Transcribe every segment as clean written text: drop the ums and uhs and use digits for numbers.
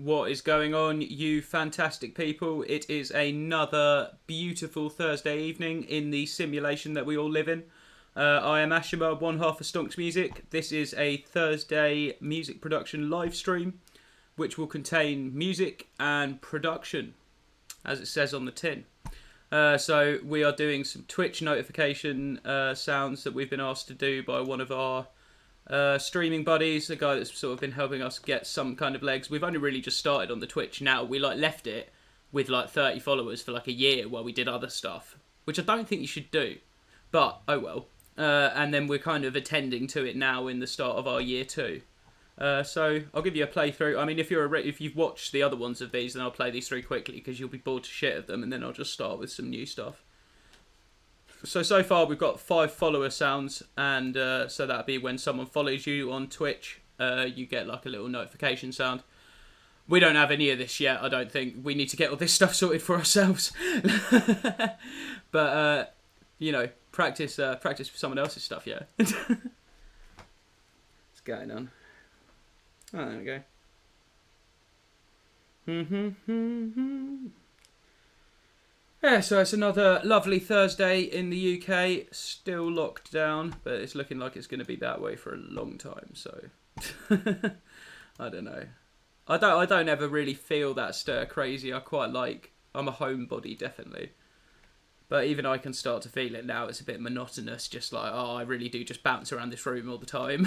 What is going on, you fantastic people? It is another beautiful Thursday evening in the simulation that we all live in. I am Ashima, one half of Stonks Music. This is a Thursday music production live stream, which will contain music and production, as it says on the tin. So we are doing some Twitch notification sounds that we've been asked to do by one of our streaming buddies, a guy that's sort of been helping us get some kind of legs. We've only really just started on the Twitch now. We left it with 30 followers for a year while we did other stuff, which I don't think you should do, but oh well. And then we're kind of attending to it now in the start of our year 2. So I'll give you a playthrough. I mean, if you've watched the other ones of these, then I'll play these through quickly because you'll be bored to shit of them, and then I'll just start with some new stuff. So far we've got 5 follower sounds, and so that'll be when someone follows you on Twitch, you get a little notification sound. We don't have any of this yet, I don't think. We need to get all this stuff sorted for ourselves. But practice for someone else's stuff, yeah. What's going on? Oh, there we go. Yeah, so it's another lovely Thursday in the UK, still locked down, but it's looking like it's going to be that way for a long time, so I don't know. I don't ever really feel that stir crazy. I'm a homebody, definitely. But even I can start to feel it now. It's a bit monotonous, just I really do just bounce around this room all the time.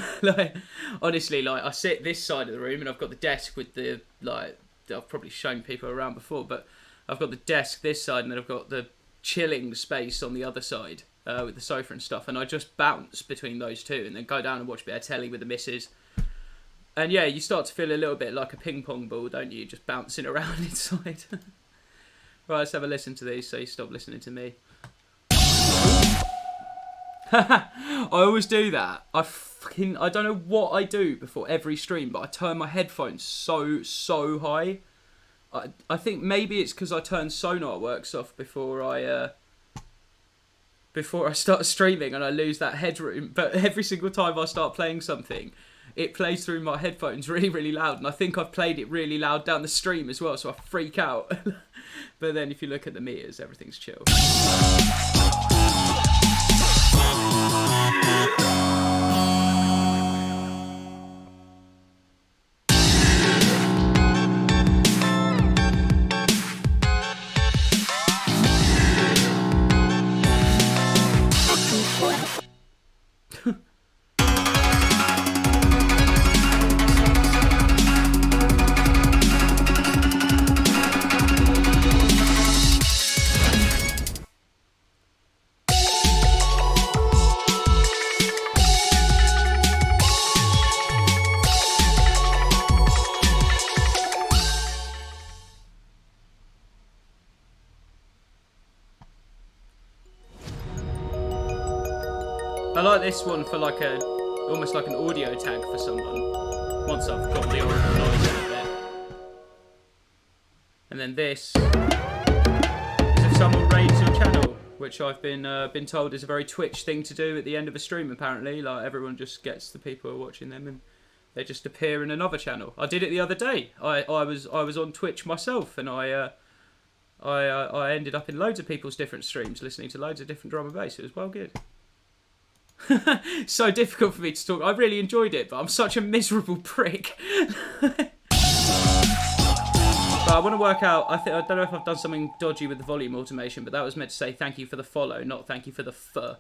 Honestly, I sit this side of the room and I've got the desk with the, I've probably shown people around before, but I've got the desk this side and then I've got the chilling space on the other side with the sofa and stuff, and I just bounce between those two and then go down and watch a bit of telly with the missus. And yeah, you start to feel a little bit like a ping pong ball, don't you? Just bouncing around inside. Right, let's have a listen to these so you stop listening to me. I always do that. I don't know what I do before every stream, but I turn my headphones so high. I think maybe it's because I turn Sonar Works off before I start streaming and I lose that headroom. But every single time I start playing something, it plays through my headphones really, really loud. And I think I've played it really loud down the stream as well, so I freak out. But then if you look at the meters, everything's chill. I like this one for almost like an audio tag for someone, once I've got the original noise in a bit. And then this is if someone raids your channel, which I've been told is a very Twitch thing to do at the end of a stream apparently. Everyone just gets the people who are watching them and they just appear in another channel. I did it the other day. I was on Twitch myself, and I ended up in loads of people's different streams listening to loads of different drum and bass. It was well good. So difficult for me to talk. I really enjoyed it, but I'm such a miserable prick. But I want to work out. I don't know if I've done something dodgy with the volume automation, but that was meant to say thank you for the follow, not thank you for the fur.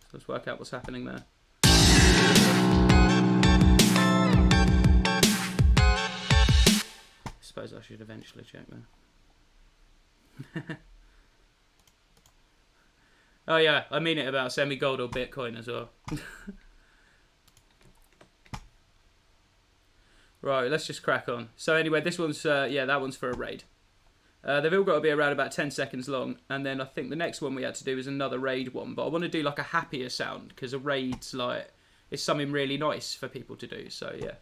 So let's work out what's happening there. I suppose I should eventually check that. Oh yeah, I mean it about semi-gold or Bitcoin as well. Right, let's just crack on. So anyway, this one's, that one's for a raid. They've all got to be around about 10 seconds long, and then I think the next one we had to do is another raid one, but I want to do a happier sound, because a raid's it's something really nice for people to do, so yeah.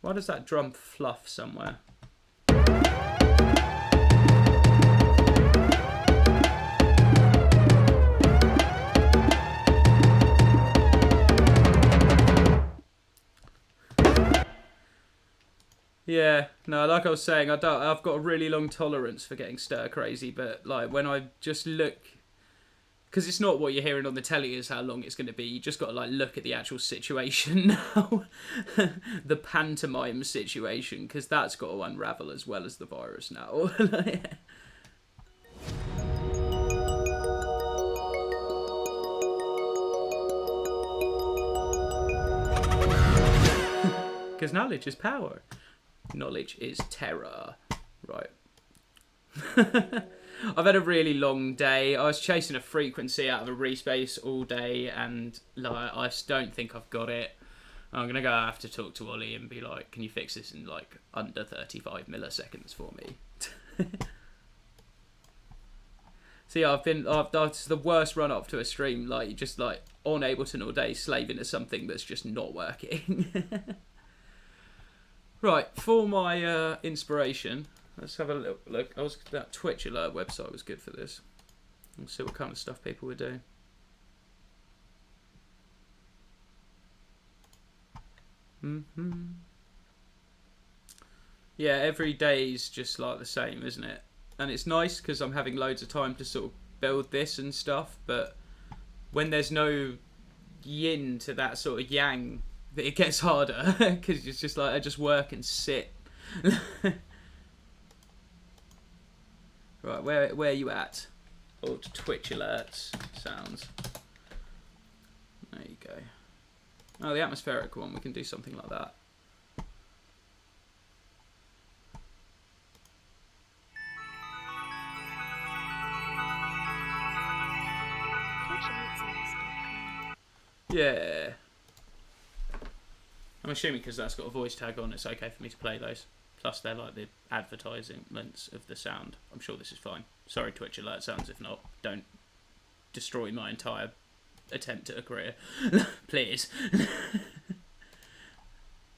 Why does that drum fluff somewhere? Yeah, no, like I was saying, I've got a really long tolerance for getting stir crazy, but like when I just look, because it's not what you're hearing on the telly is how long it's going to be. You just got to like look at the actual situation now, the pantomime situation, because that's got to unravel as well as the virus now. Because knowledge is power. Knowledge is terror. Right. I've had a really long day. I was chasing a frequency out of a respace all day, and like I just don't think I've got it. I'm gonna go have to talk to Ollie and be like, "Can you fix this in like under 35 milliseconds for me?" See, that's the worst run up to a stream. Like you just like on Ableton all day, slaving at something that's just not working. Right, for my inspiration. Let's have a look. That Twitch alert website was good for this. We'll see what kind of stuff people would do. Yeah, every day's just like the same, isn't it? And it's nice because I'm having loads of time to sort of build this and stuff. But when there's no yin to that sort of yang, it gets harder because it's just like I just work and sit. Right, where are you at? Old Twitch alerts sounds. There you go. Oh, the atmospheric one. We can do something like that. Yeah. I'm assuming because that's got a voice tag on, it's okay for me to play those. Plus, they're like the advertisements of the sound. I'm sure this is fine. Sorry, Twitch alert sounds. If not, don't destroy my entire attempt at a career. Please.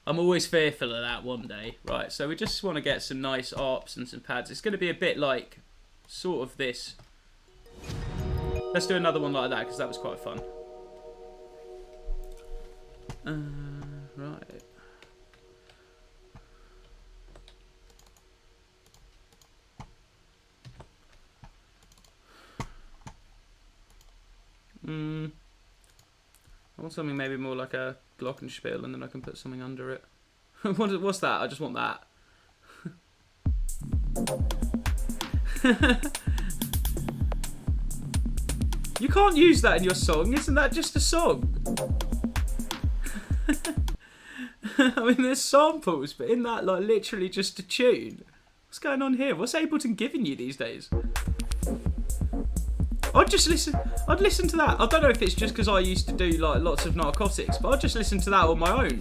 I'm always fearful of that one day. Right, so we just want to get some nice arps and some pads. It's going to be a bit like sort of this. Let's do another one like that because that was quite fun. Right. I want something maybe more like a glockenspiel, and then I can put something under it. What's that? I just want that. You can't use that in your song. Isn't that just a song? I mean, there's samples, but in that, like, literally just a tune. What's going on here? What's Ableton giving you these days? I'd listen to that. I don't know if it's just because I used to do like lots of narcotics, but I'd just listen to that on my own.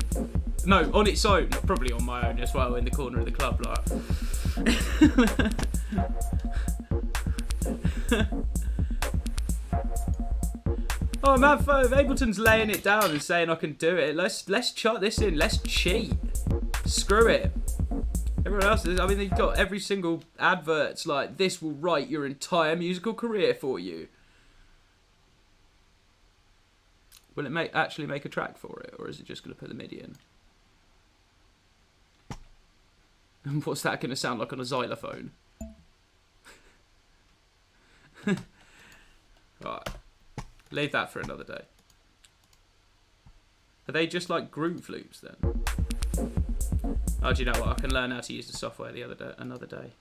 No, on its own. Probably on my own as well, in the corner of the club, like. Oh man, Ableton's laying it down and saying I can do it. Let's chuck this in. Let's cheat. Screw it. Everyone else is, I mean, they've got every single advert's like, this will write your entire musical career for you. Will it actually make a track for it, or is it just going to put the MIDI in? And what's that going to sound like on a xylophone? Right. Leave that for another day. Are they just like groove loops then? Oh, do you know what? I can learn how to use the software another day.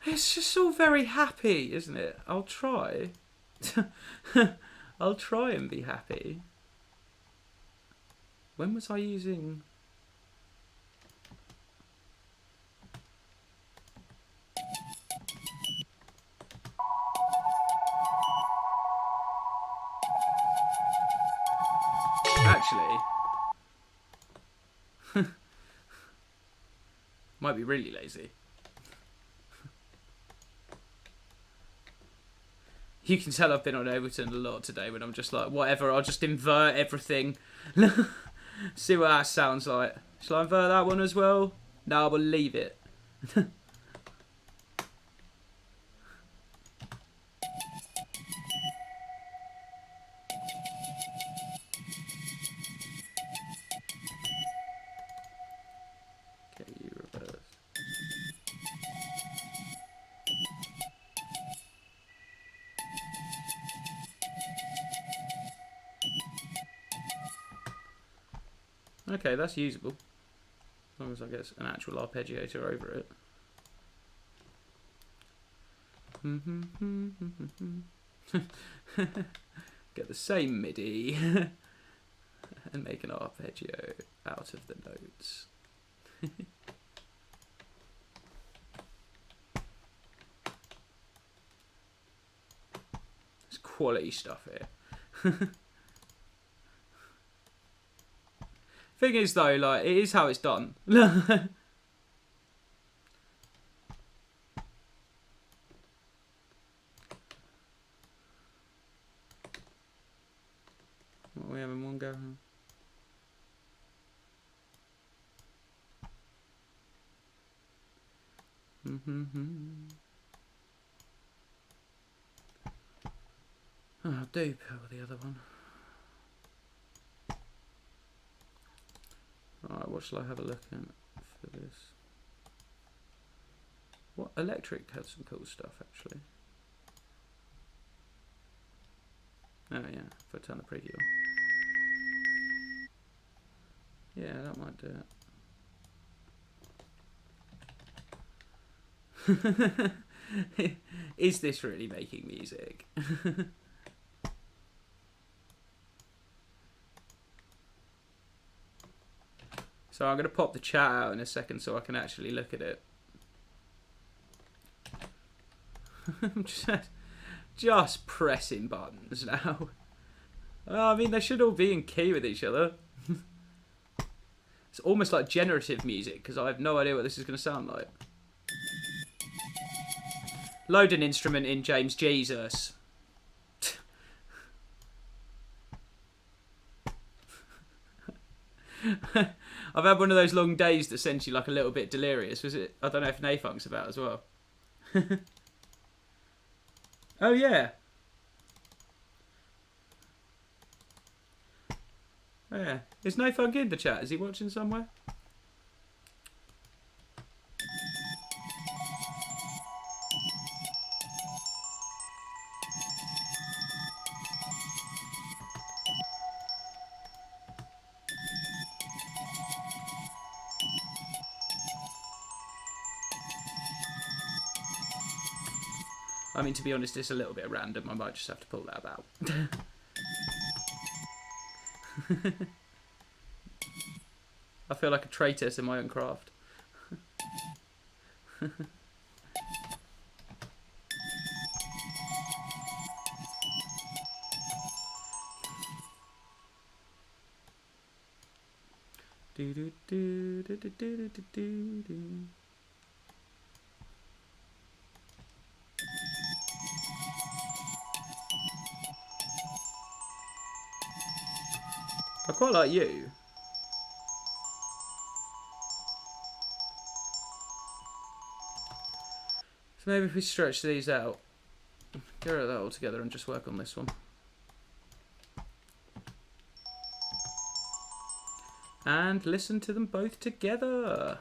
It's just all very happy, isn't it? I'll try. I'll try and be happy. When was I using... Actually, might be really lazy. You can tell I've been on Ableton a lot today when I'm just like, whatever, I'll just invert everything. See what that sounds like. Shall I invert that one as well? No, we'll leave it. Okay, that's usable. As long as I get an actual arpeggiator over it. Get the same MIDI and make an arpeggio out of the notes. It's quality stuff here. Thing is though, like, it is how it's done. What are we having one go? Oh, do pill the other one. Right, what shall I have a look at for this? What electric had some cool stuff actually. Oh yeah, if I turn the preview on. Yeah, that might do it. Is this really making music? So I'm going to pop the chat out in a second so I can actually look at it. I'm just pressing buttons now. I mean, they should all be in key with each other. It's almost like generative music because I have no idea what this is going to sound like. Load an instrument in, James. Jesus. I've had one of those long days that sends you like a little bit delirious. Was it? I don't know if Nafunk's about as well. Oh yeah. Oh, yeah. Is Nafunk in the chat? Is he watching somewhere? I mean, to be honest, it's a little bit random. I might just have to pull that out. I feel like a traitor to my own craft. Do do do do do do do do do. I quite like you. So maybe if we stretch these out, get rid of that all together and just work on this one. And listen to them both together.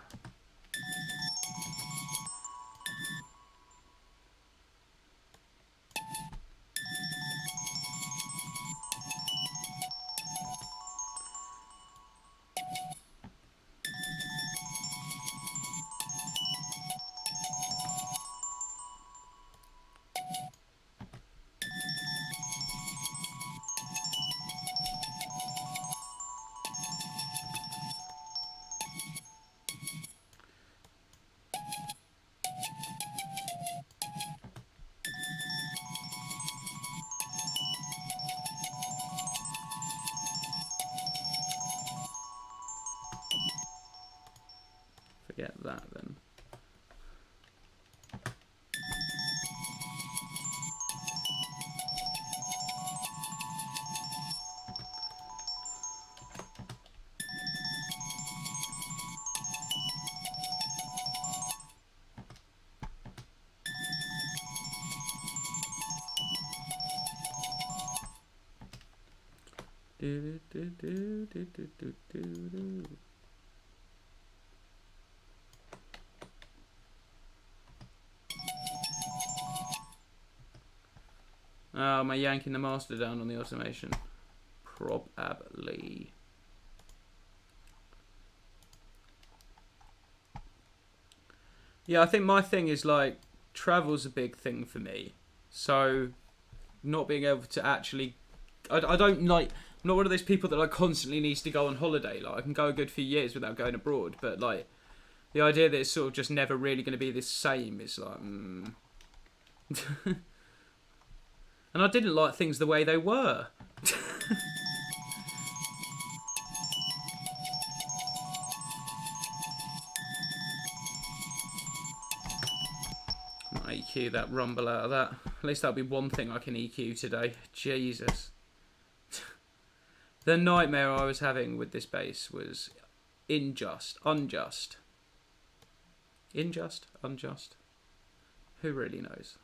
Forget that then. Do do do do do do do do. Oh, am I yanking the master down on the automation? Probably. Yeah, I think my thing is like travel's a big thing for me. So not being able to actually, I don't like. I'm not one of those people that like constantly needs to go on holiday. Like I can go a good few years without going abroad, but like the idea that it's sort of just never really going to be the same is like. And I didn't like things the way they were. I'll EQ that rumble out of that. At least that'll be one thing I can EQ today. Jesus. The nightmare I was having with this bass was unjust. Unjust. Who really knows?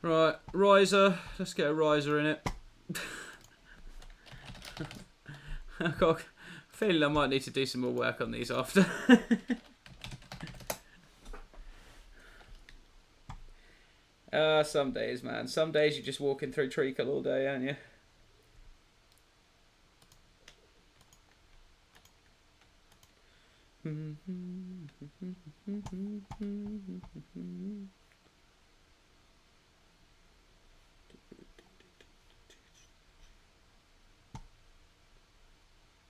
Right, riser. Let's get a riser in it. I've got a feeling I might need to do some more work on these after. Some days, man. Some days you're just walking through treacle all day, aren't you?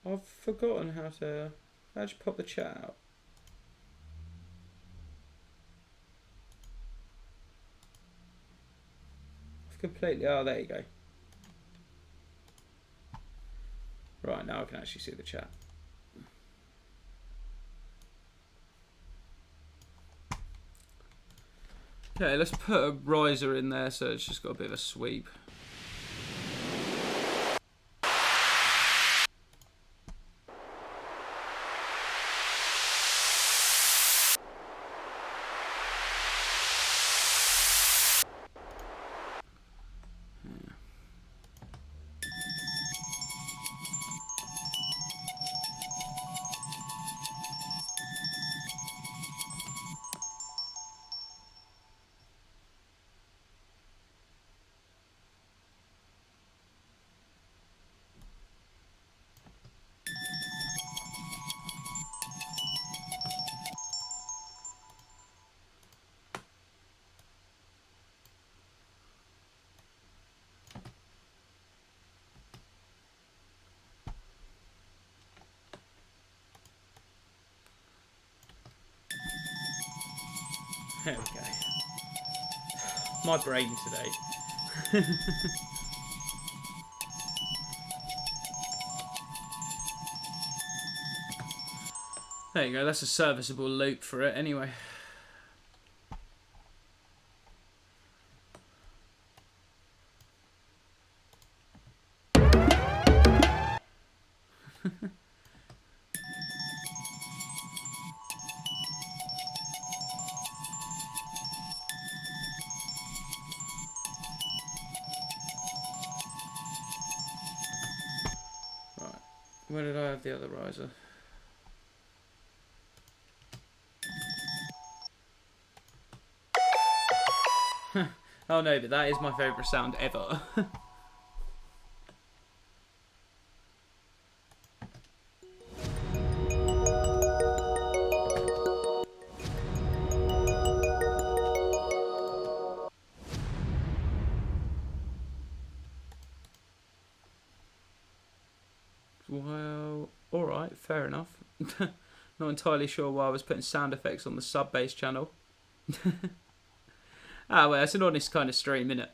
I've forgotten how'd you pop the chat out? I've completely, oh there you go. Right, now I can actually see the chat. Okay, let's put a riser in there so it's just got a bit of a sweep. There we go. My brain today. There you go, that's a serviceable loop for it anyway. Where did I have the other riser? Oh no, but that is my favourite sound ever. Well, alright, fair enough. Not entirely sure why I was putting sound effects on the sub bass channel. Ah, well, it's an honest kind of stream, innit?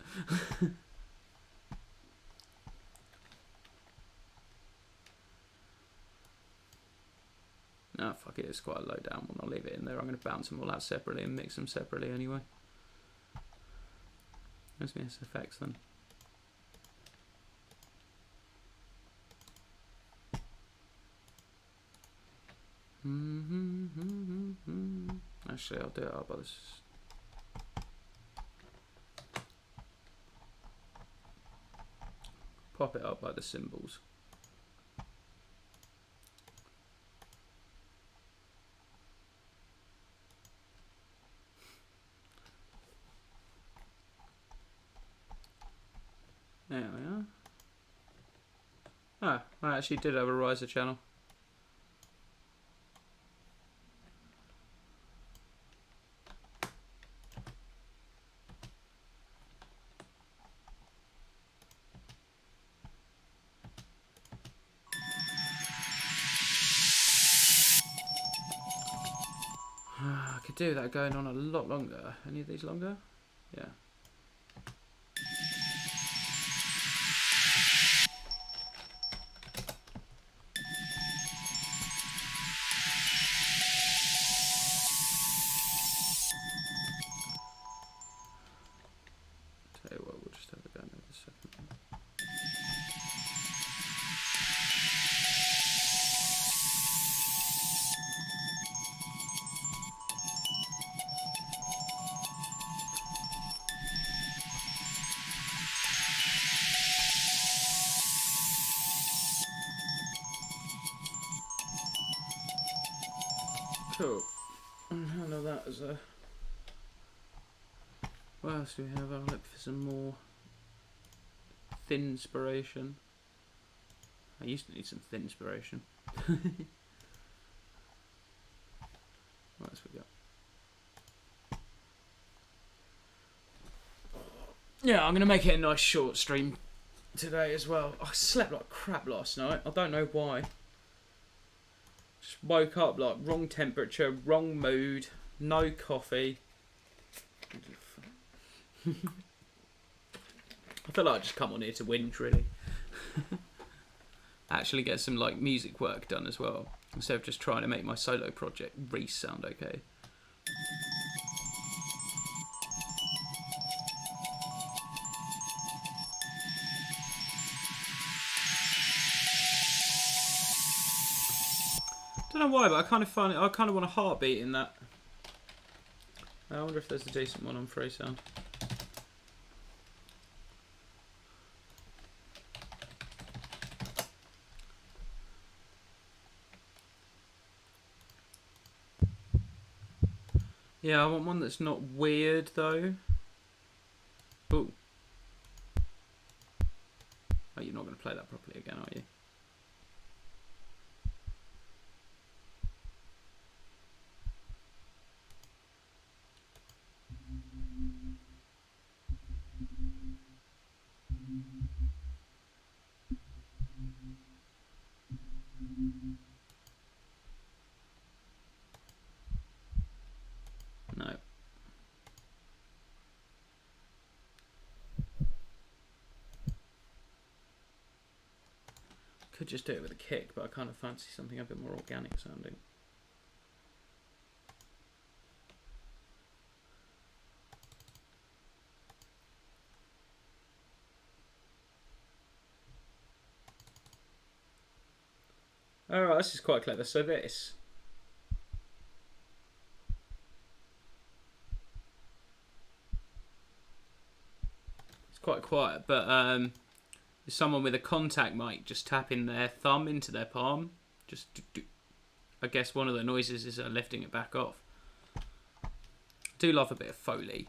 No, fuck it, it's quite a low down one. I'll leave it in there. I'm going to bounce them all out separately and mix them separately anyway. Where's my effects then? Actually, I'll do it up by this. Pop it up by the cymbals. actually did have a riser channel. I could do that going on a lot longer. Any of these longer? Yeah. Tell you what, we'll just have a go another second. Cool. I know that as a... What else do we have? I'll look for some more thin inspiration. I used to need some thin inspiration. What else we got? Yeah, I'm going to make it a nice short stream today as well. I slept like crap last night. I don't know why. Just woke up like wrong temperature, wrong mood, no coffee. I feel like I just come on here to whinge, really. Actually get some like music work done as well, instead of just trying to make my solo project Reese sound okay. Don't know why, but I kind of want a heartbeat in that. I wonder if there's a decent one on Freesound. Yeah, I want one that's not weird though. Ooh. Oh, you're not going to play that properly again, are you? No. Could just do it with a kick, but I kind of fancy something a bit more organic sounding. Alright, this is quite clever. So this. It's quite quiet, but if someone with a contact mic just tapping their thumb into their palm, just do. I guess one of the noises is lifting it back off. Do love a bit of Foley.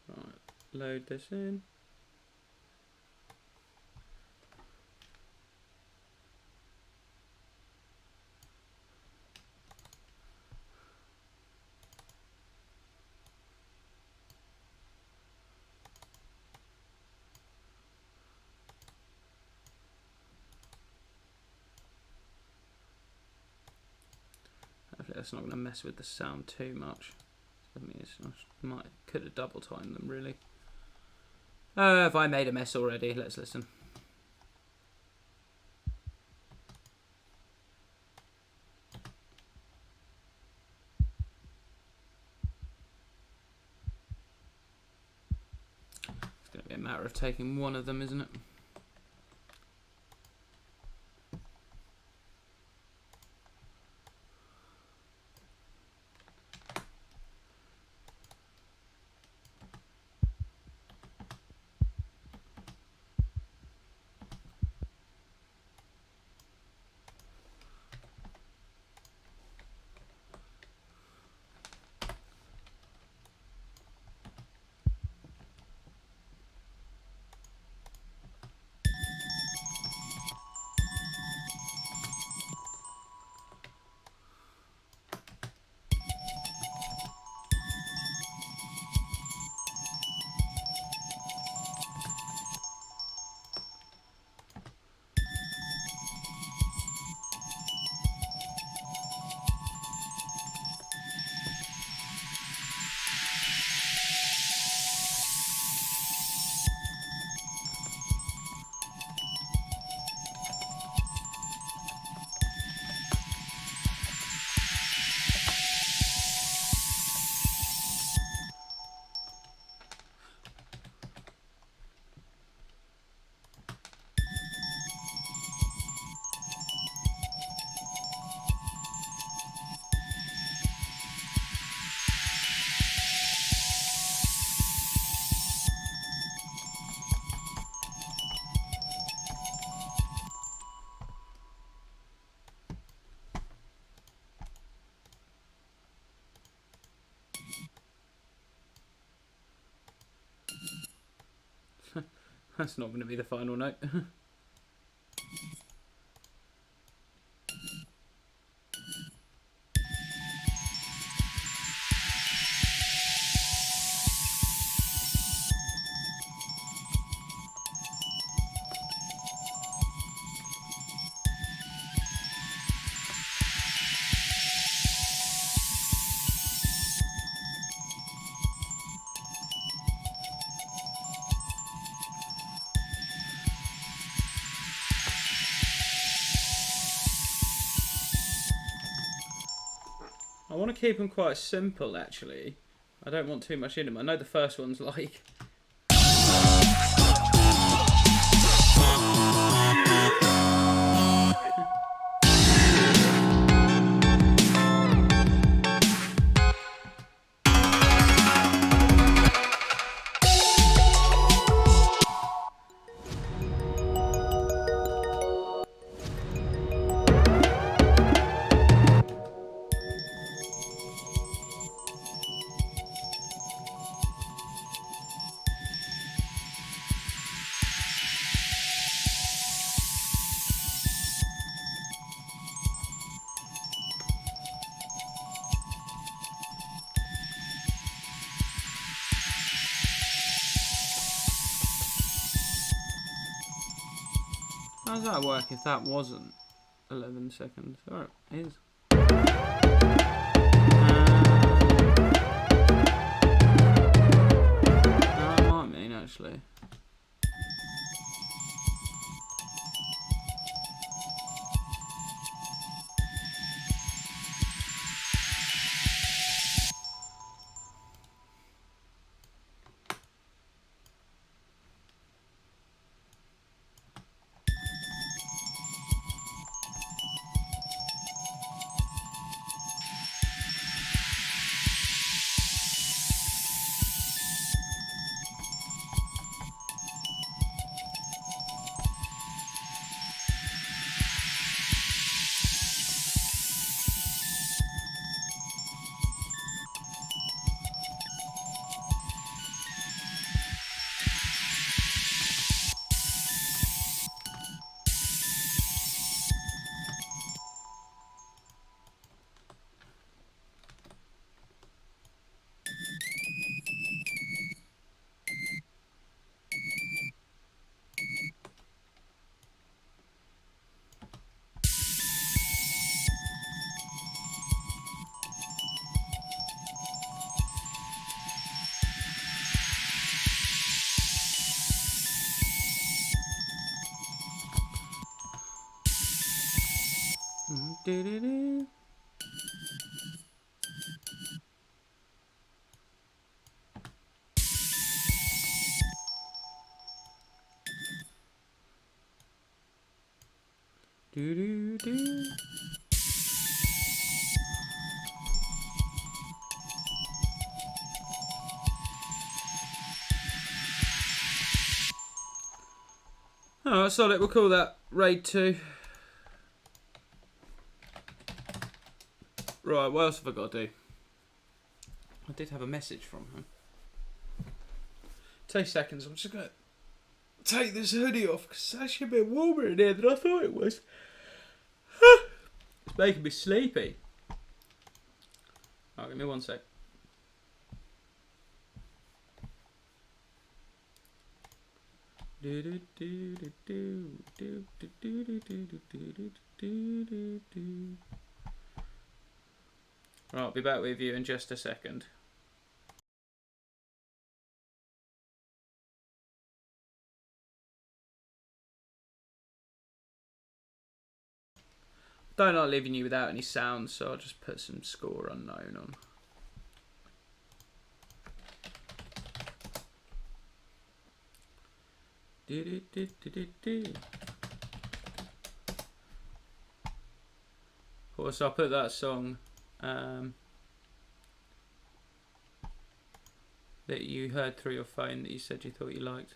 Right, load this in. Hopefully that's not going to mess with the sound too much. I mean, could have double timed them really. Have I made a mess already? Let's listen. It's going to be a matter of taking one of them, isn't it? That's not going to be the final note. I want to keep them quite simple, actually. I don't want too much in them. I know the first one's like... How does that work if that wasn't 11 seconds? Alright, it is. That might mean, actually. Do-do-do. Do-do-do. Alright, solid. We'll call that Raid 2. Right, what else have I got to do? I did have a message from him. 2 seconds, I'm just going to take this hoodie off because it's actually a bit warmer in here than I thought it was. It's making me sleepy. Alright, give me 1 sec. Right, I'll be back with you in just a second. Don't like leaving you without any sound, so I'll just put some score unknown on. Of course, I'll put that song that you heard through your phone that you said you thought you liked.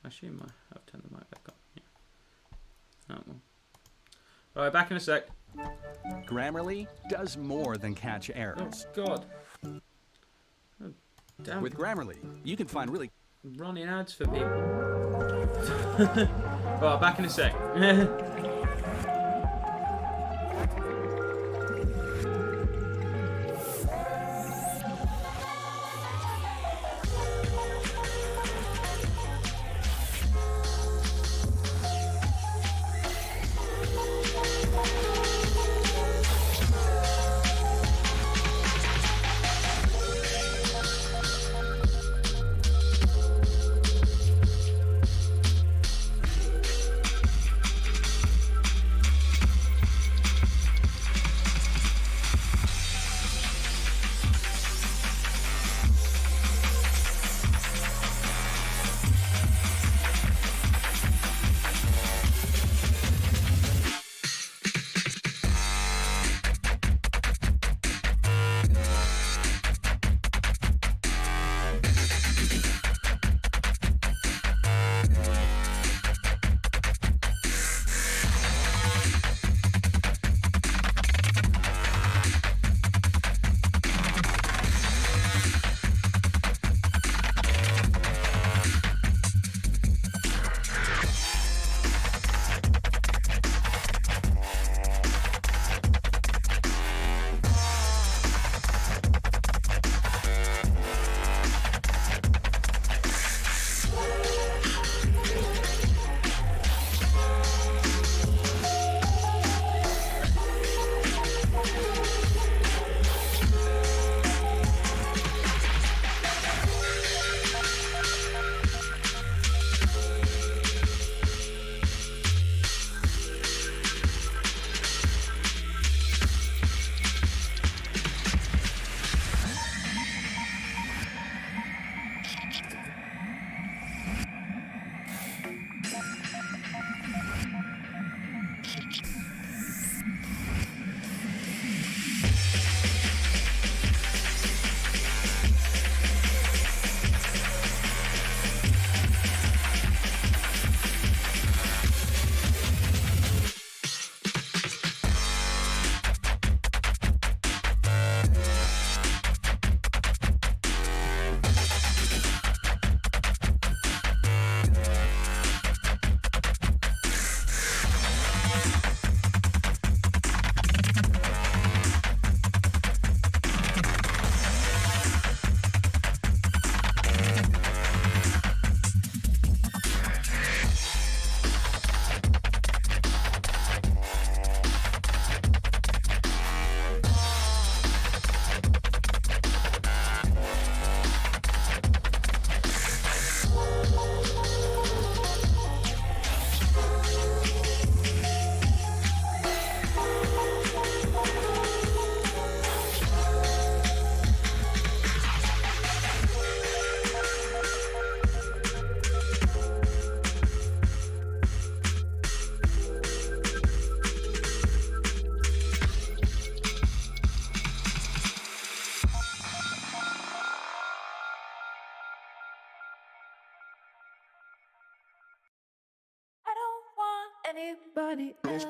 I assume I have turned the mic back on. Yeah. That one. Alright, back in a sec. Grammarly does more than catch errors. Oh, God. Oh, damn. With Grammarly, you can find really... running ads for people. Right, back in a sec. Anybody else?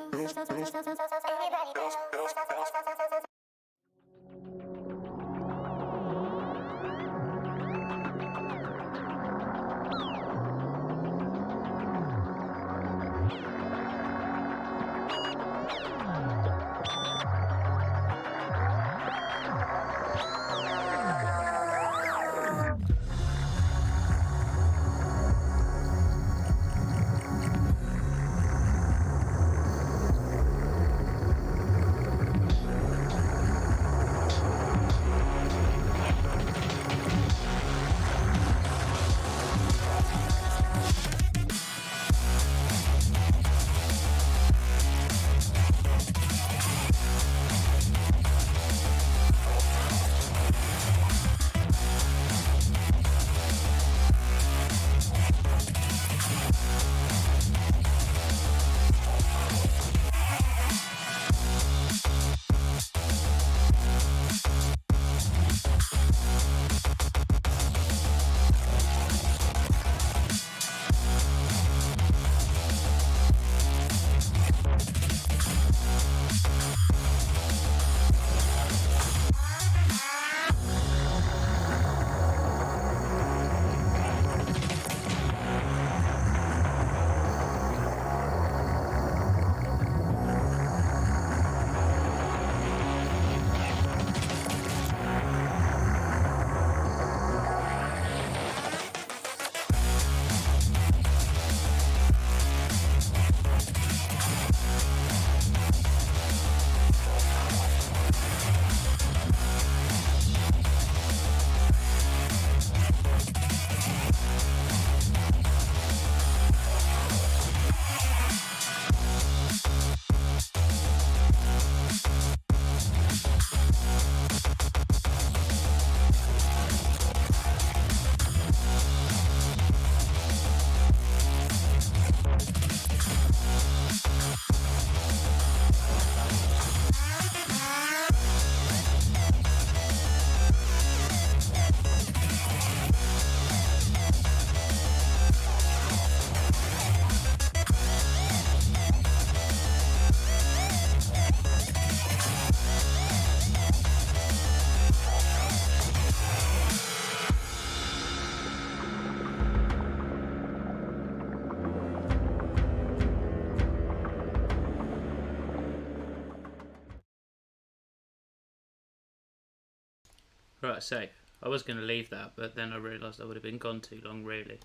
Right, safe. I was going to leave that, but then I realised I would have been gone too long, really.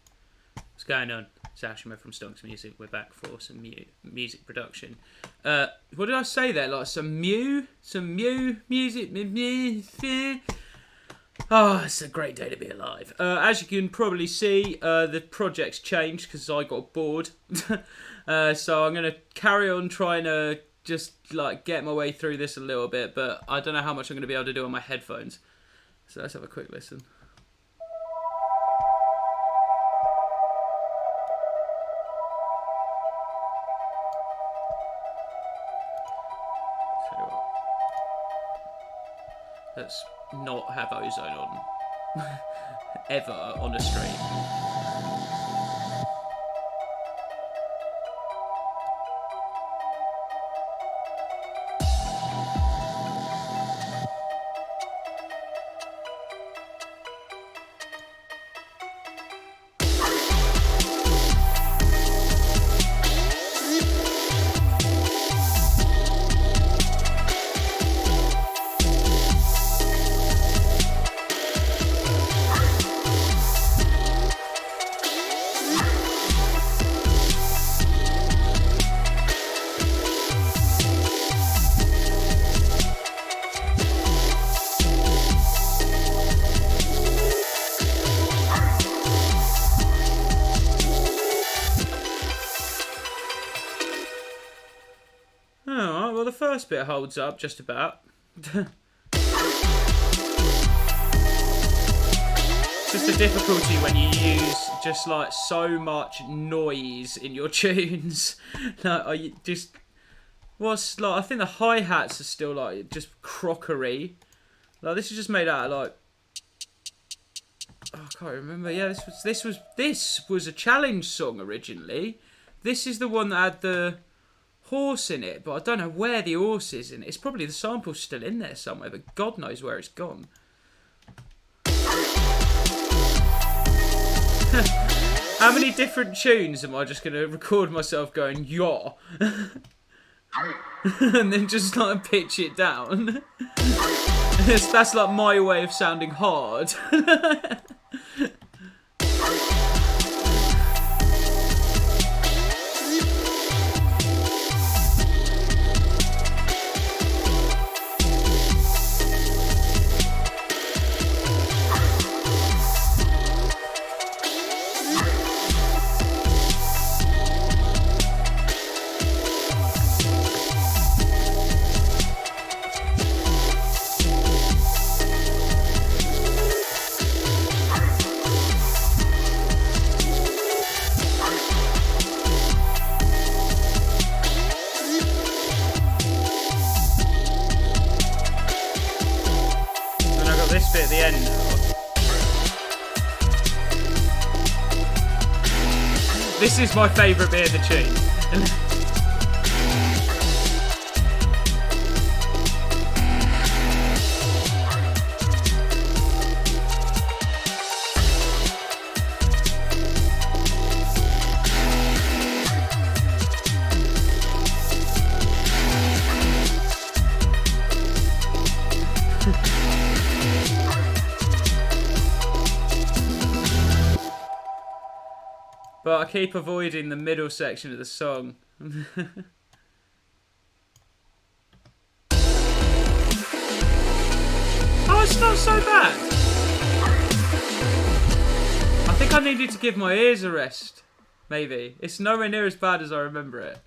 What's going on? It's Ashima from Stonks Music. We're back for some music production. What did I say there? Like some music. Oh, it's a great day to be alive. As you can probably see, the project's changed because I got bored. So I'm going to carry on trying to just like get my way through this a little bit, but I don't know how much I'm going to be able to do on my headphones. So let's have a quick listen. So let's not have ozone on ever on a stream. The first bit holds up just about. Just the difficulty when you use just like so much noise in your tunes. Like, are you just what's like? I think the hi-hats are still like just crockery. Like this is just made out of like. Oh, I can't remember. Yeah, this was a challenge song originally. This is the one that had the horse in it, but I don't know where the horse is in it. It's probably the sample's still in there somewhere, but God knows where it's gone. How many different tunes am I just going to record myself going, yeah, and then just like pitch it down? That's like my way of sounding hard. This bit at the end now. This is my favourite bit of the tune. But I keep avoiding the middle section of the song. Oh, it's not so bad. I think I needed to give my ears a rest. Maybe. It's nowhere near as bad as I remember it.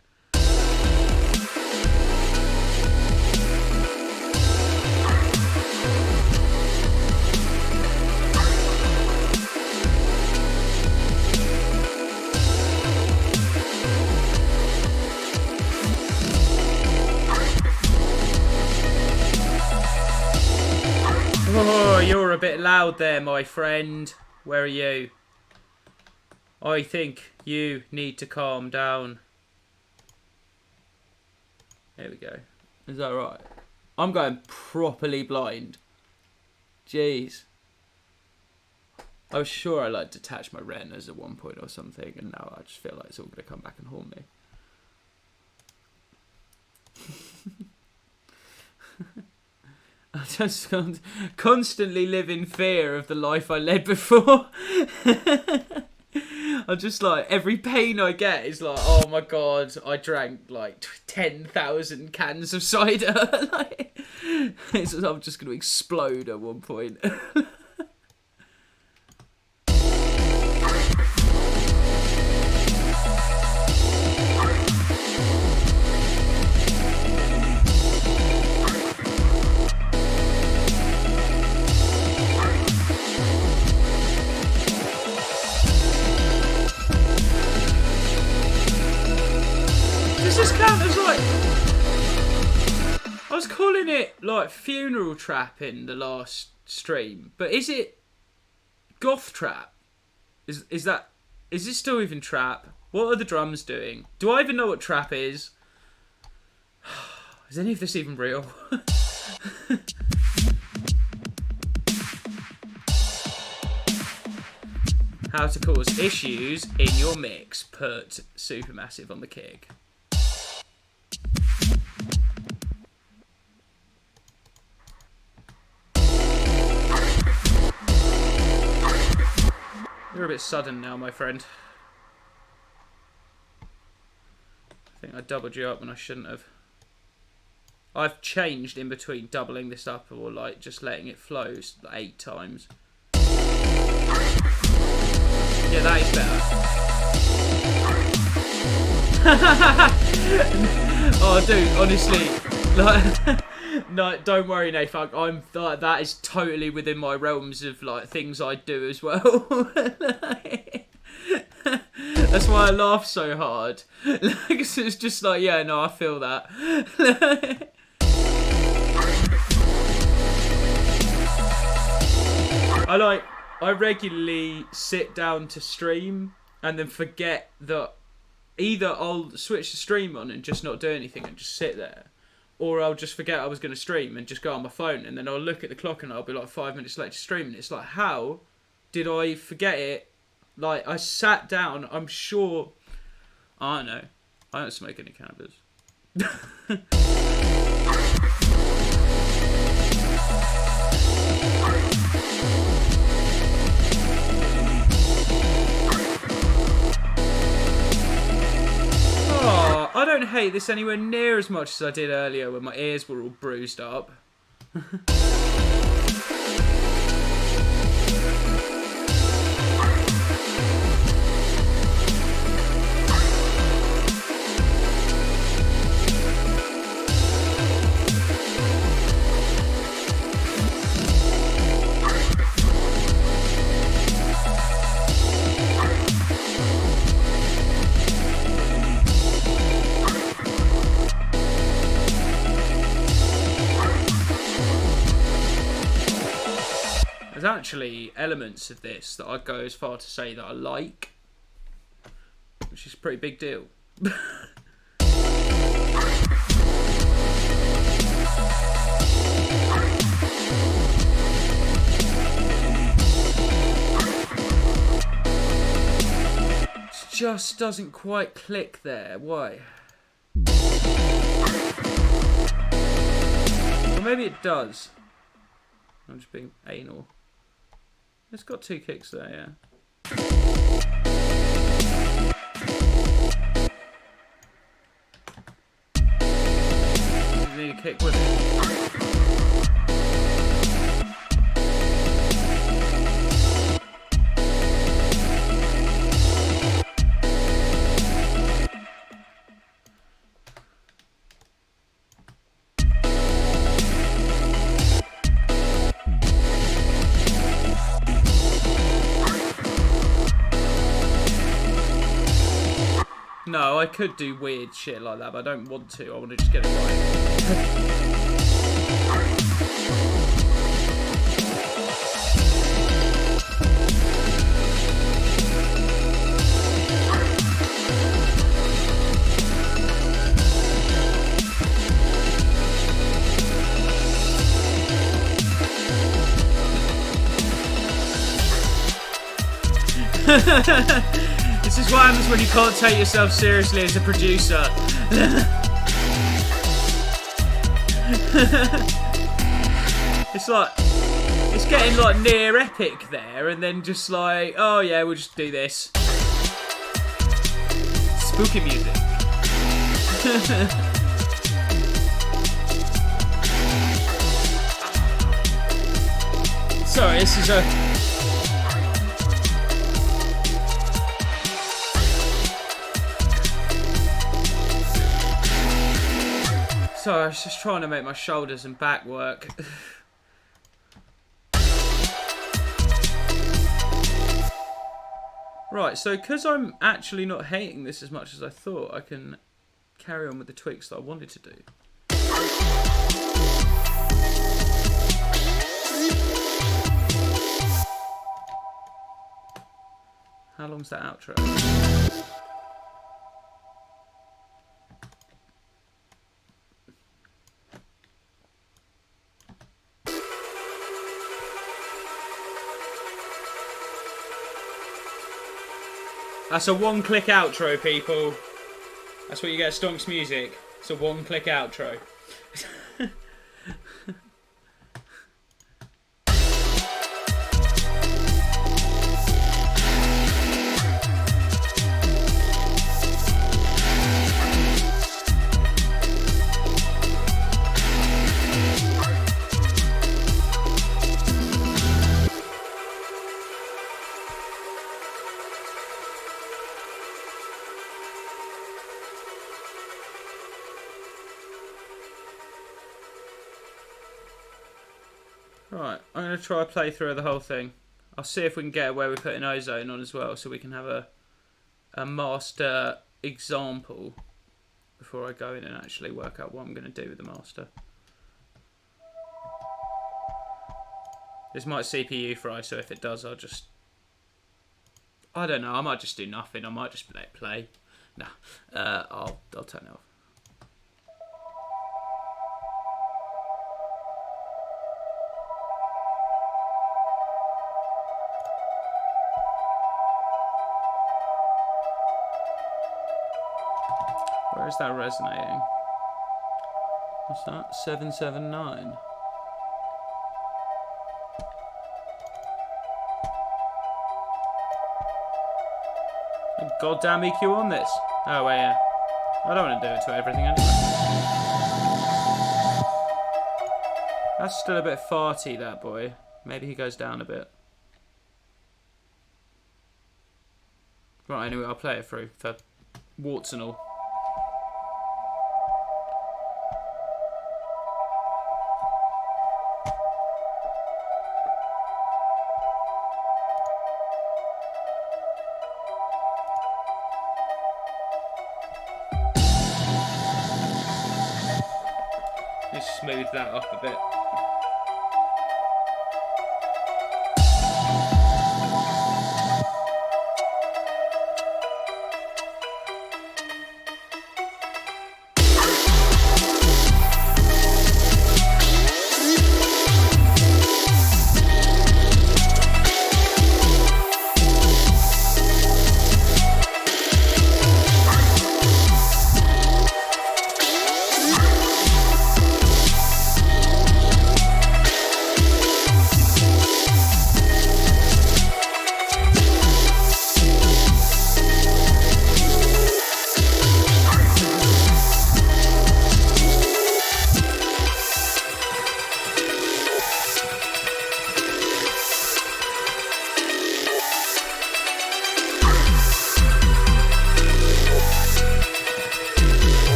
Oh, you're a bit loud there, my friend. Where are you? I think you need to calm down. There we go. Is that right? I'm going properly blind. Jeez. I was sure I like detached my retinas at one point or something, and now I just feel like it's all going to come back and haunt me. just constantly live in fear of the life I led before. I'm just like, every pain I get is like, oh my god, I drank like 10,000 cans of cider. Like, I'm just going to explode at one point. Does this count as like... I was calling it like funeral trap in the last stream, but is it goth trap? Is this still even trap? What are the drums doing? Do I even know what trap is? Is any of this even real? How to cause issues in your mix. Put Supermassive on the kick. You're a bit sudden now, my friend. I think I doubled you up when I shouldn't have. I've changed in between doubling this up or like just letting it flow 8 times. Yeah, that is better. Oh, dude, honestly, like, no, don't worry, Nathan. I'm that is totally within my realms of like things I do as well. That's why I laugh so hard. Like, it's just like, yeah, no, I feel that. I regularly sit down to stream and then forget that either I'll switch the stream on and just not do anything and just sit there, or I'll just forget I was going to stream and just go on my phone, and then I'll look at the clock and I'll be like 5 minutes late to stream, and it's like, how did I forget it? Like, I sat down, I'm sure... I don't know. I don't smoke any cannabis. Oh, I don't hate this anywhere near as much as I did earlier when my ears were all bruised up. There's actually elements of this that I'd go as far to say that I like, which is a pretty big deal. It just doesn't quite click there. Why? Or maybe it does. I'm just being anal. It's got 2 kicks there, yeah. You need a kick with it. No, I could do weird shit like that, but I don't want to. I want to just get it right. This is what happens when you can't take yourself seriously as a producer. It's getting like near epic there, and then just like, oh yeah, we'll just do this. Spooky music. Sorry, this is a... Sorry, I was just trying to make my shoulders and back work. Right, so because I'm actually not hating this as much as I thought, I can carry on with the tweaks that I wanted to do. How long's that outro? That's a one-click outro, people. That's what you get at Stonks Music. It's a one-click outro. Right, I'm going to try a playthrough of the whole thing. I'll see if we can get away with putting Ozone on as well, so we can have a master example before I go in and actually work out what I'm going to do with the master. This might CPU fry, so if it does, I'll just... I don't know, I might just do nothing. I might just let it play. Nah, I'll turn it off. Where is that resonating? What's that? 779. Goddamn EQ on this. Oh, wait, yeah. I don't want to do it to everything anyway. That's still a bit farty, that boy. Maybe he goes down a bit. Right, anyway, I'll play it through for warts and all. Just smooth that up a bit.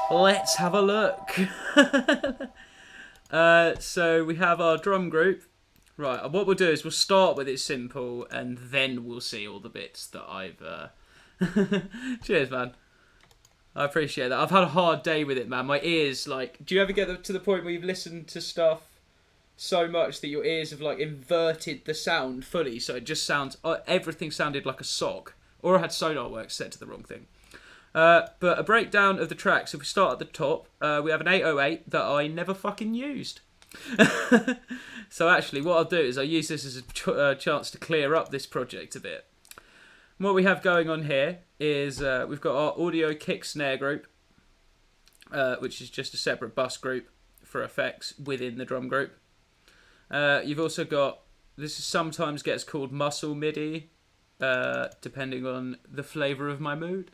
Let's have a look. So we have our drum group. Right, what we'll do is we'll start with it simple, and then we'll see all the bits that I've... Cheers, man. I appreciate that. I've had a hard day with it, man. My ears, like... Do you ever get to the point where you've listened to stuff so much that your ears have, like, inverted the sound fully, so it just sounds... everything sounded like a sock. Or I had SonarWorks set to the wrong thing. But a breakdown of the tracks. If we start at the top, we have an 808 that I never fucking used. So actually, what I'll do is I'll use this as a chance to clear up this project a bit. And what we have going on here is we've got our audio kick snare group, which is just a separate bus group for effects within the drum group. You've also got, this is sometimes gets called muscle MIDI, depending on the flavour of my mood.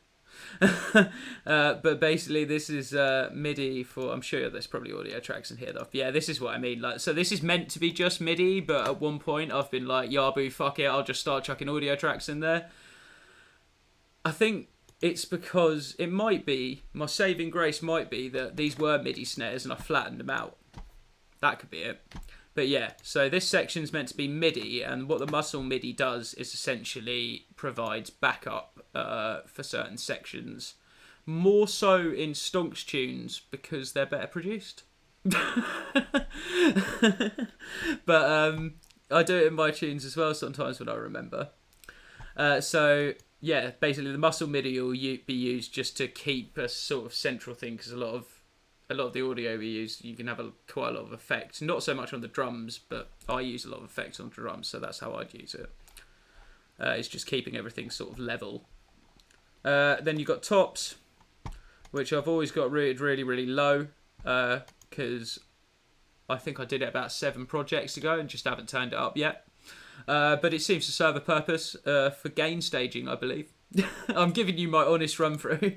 But basically this is MIDI for, I'm sure there's probably audio tracks in here though. Yeah, this is what I mean. Like, so this is meant to be just MIDI, but at one point I've been like, Yabu, fuck it, I'll just start chucking audio tracks in there. I think it's because it might be, my saving grace might be that these were MIDI snares and I flattened them out. That could be it. But yeah, so this section's meant to be MIDI, and what the muscle MIDI does is essentially provides backup for certain sections. More so in Stonks tunes because they're better produced. But I do it in my tunes as well sometimes when I remember. So yeah, basically the muscle MIDI will be used just to keep a sort of central thing, because a lot of the audio we use, you can have quite a lot of effects. Not so much on the drums, but I use a lot of effects on drums, so that's how I'd use it. It's just keeping everything sort of level. Then you've got tops, which I've always got rooted really, really low, because I think I did it about 7 projects ago and just haven't turned it up yet. But it seems to serve a purpose for gain staging, I believe. I'm giving you my honest run through.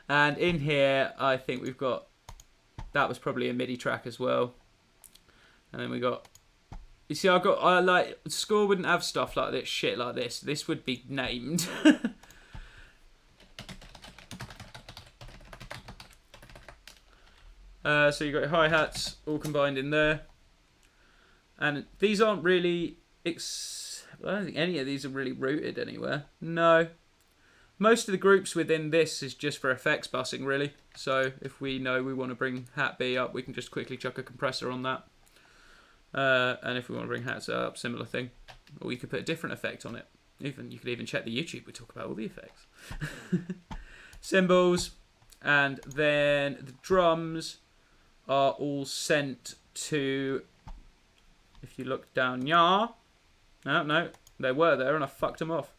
And in here, I think we've got, that was probably a MIDI track as well. And then we got, you see, I like, Score wouldn't have stuff like this, shit like this. This would be named. So you've got your hi-hats all combined in there. And these aren't really, I don't think any of these are really rooted anywhere. No. Most of the groups within this is just for effects busing, really. So if we know we want to bring hat B up, we can just quickly chuck a compressor on that. And if we want to bring hats up, similar thing. Or you could put a different effect on it. You could even check the YouTube. We talk about all the effects. Cymbals. And then the drums are all sent to, if you look down, no, they were there and I fucked them off.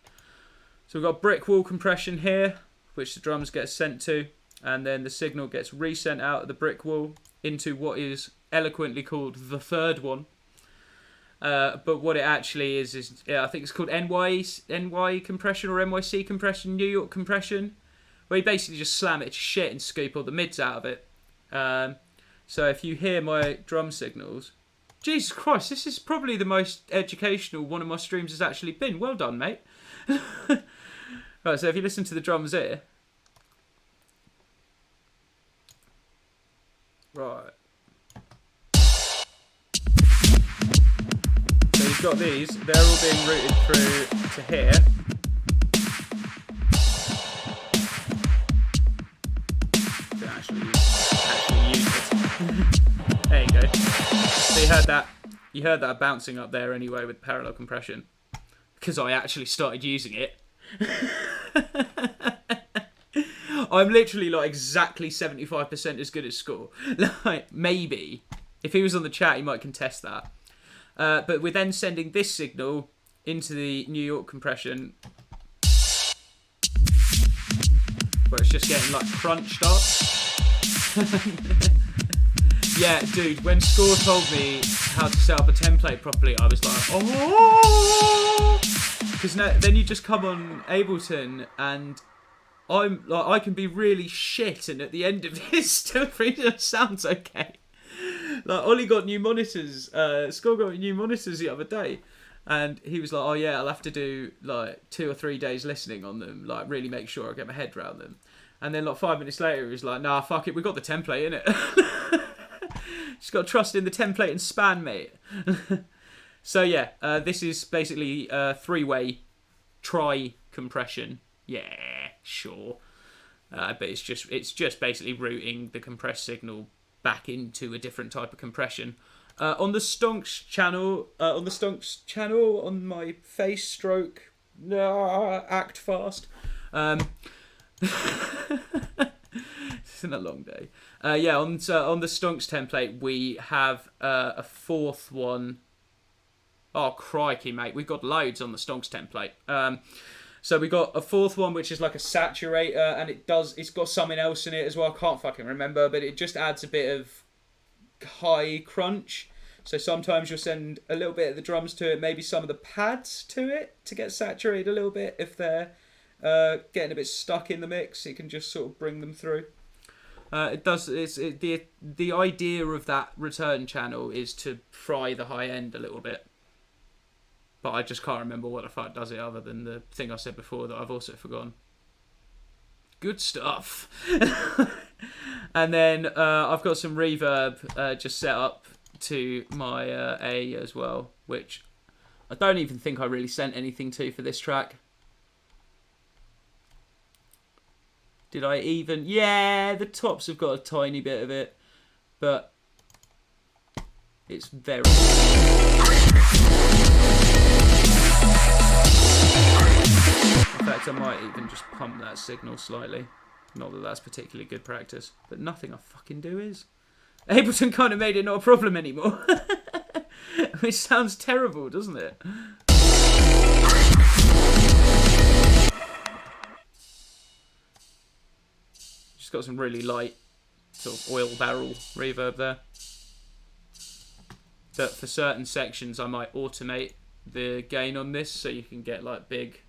So we've got brick wall compression here, which the drums get sent to, and then the signal gets resent out of the brick wall into what is eloquently called the third one. But what it actually is I think it's called NY compression or NYC compression, New York compression, where you basically just slam it to shit and scoop all the mids out of it. So if you hear my drum signals, Jesus Christ, this is probably the most educational one of my streams has actually been. Well done, mate. Right, so if you listen to the drums here. Right. So you've got these, they're all being routed through to here. To actually use it. There you go. So you heard that bouncing up there anyway with parallel compression. Because I actually started using it. I'm literally like exactly 75% as good as Score. Like, maybe. If he was on the chat, he might contest that. But we're then sending this signal into the New York compression, where it's just getting like crunched up. Yeah, dude, when Score told me how to set up a template properly, I was like, oh! Because then you just come on Ableton and I'm like, I can be really shit, and at the end of this, still pretty sounds okay. Like Ollie got new monitors, Score got new monitors the other day, And he was like, oh yeah, I'll have to do like 2 or 3 days listening on them, like really make sure I get my head around them. And then like 5 minutes later, he was like, nah, fuck it, we got the template, innit? Just got to trust in the template and span, mate. So yeah, this is basically a 3-way tri compression. Yeah, sure. But it's just basically routing the compressed signal back into a different type of compression. On the Stonks channel, on my face stroke, act fast. It's been a long day. Yeah, on the Stonks template, we have a 4th one. Oh, crikey, mate. We've got loads on the Stonks template. So we got a 4th one, which is like a saturator, and it's got something else in it as well. I can't fucking remember, but it just adds a bit of high crunch. So sometimes you'll send a little bit of the drums to it, maybe some of the pads to it to get saturated a little bit. If they're getting a bit stuck in the mix, it can just sort of bring them through. The idea of that return channel is to fry the high end a little bit. But I just can't remember what the fuck does it other than the thing I said before that I've also forgotten. Good stuff. And then I've got some reverb just set up to my A as well, which I don't even think I really sent anything to for this track. Did I even? Yeah, the tops have got a tiny bit of it, but it's very... In fact, I might even just pump that signal slightly. Not that that's particularly good practice, but nothing I fucking do is. Ableton kind of made it not a problem anymore. Which sounds terrible, doesn't it? Just got some really light sort of oil barrel reverb there. But for certain sections, I might automate the gain on this so you can get like big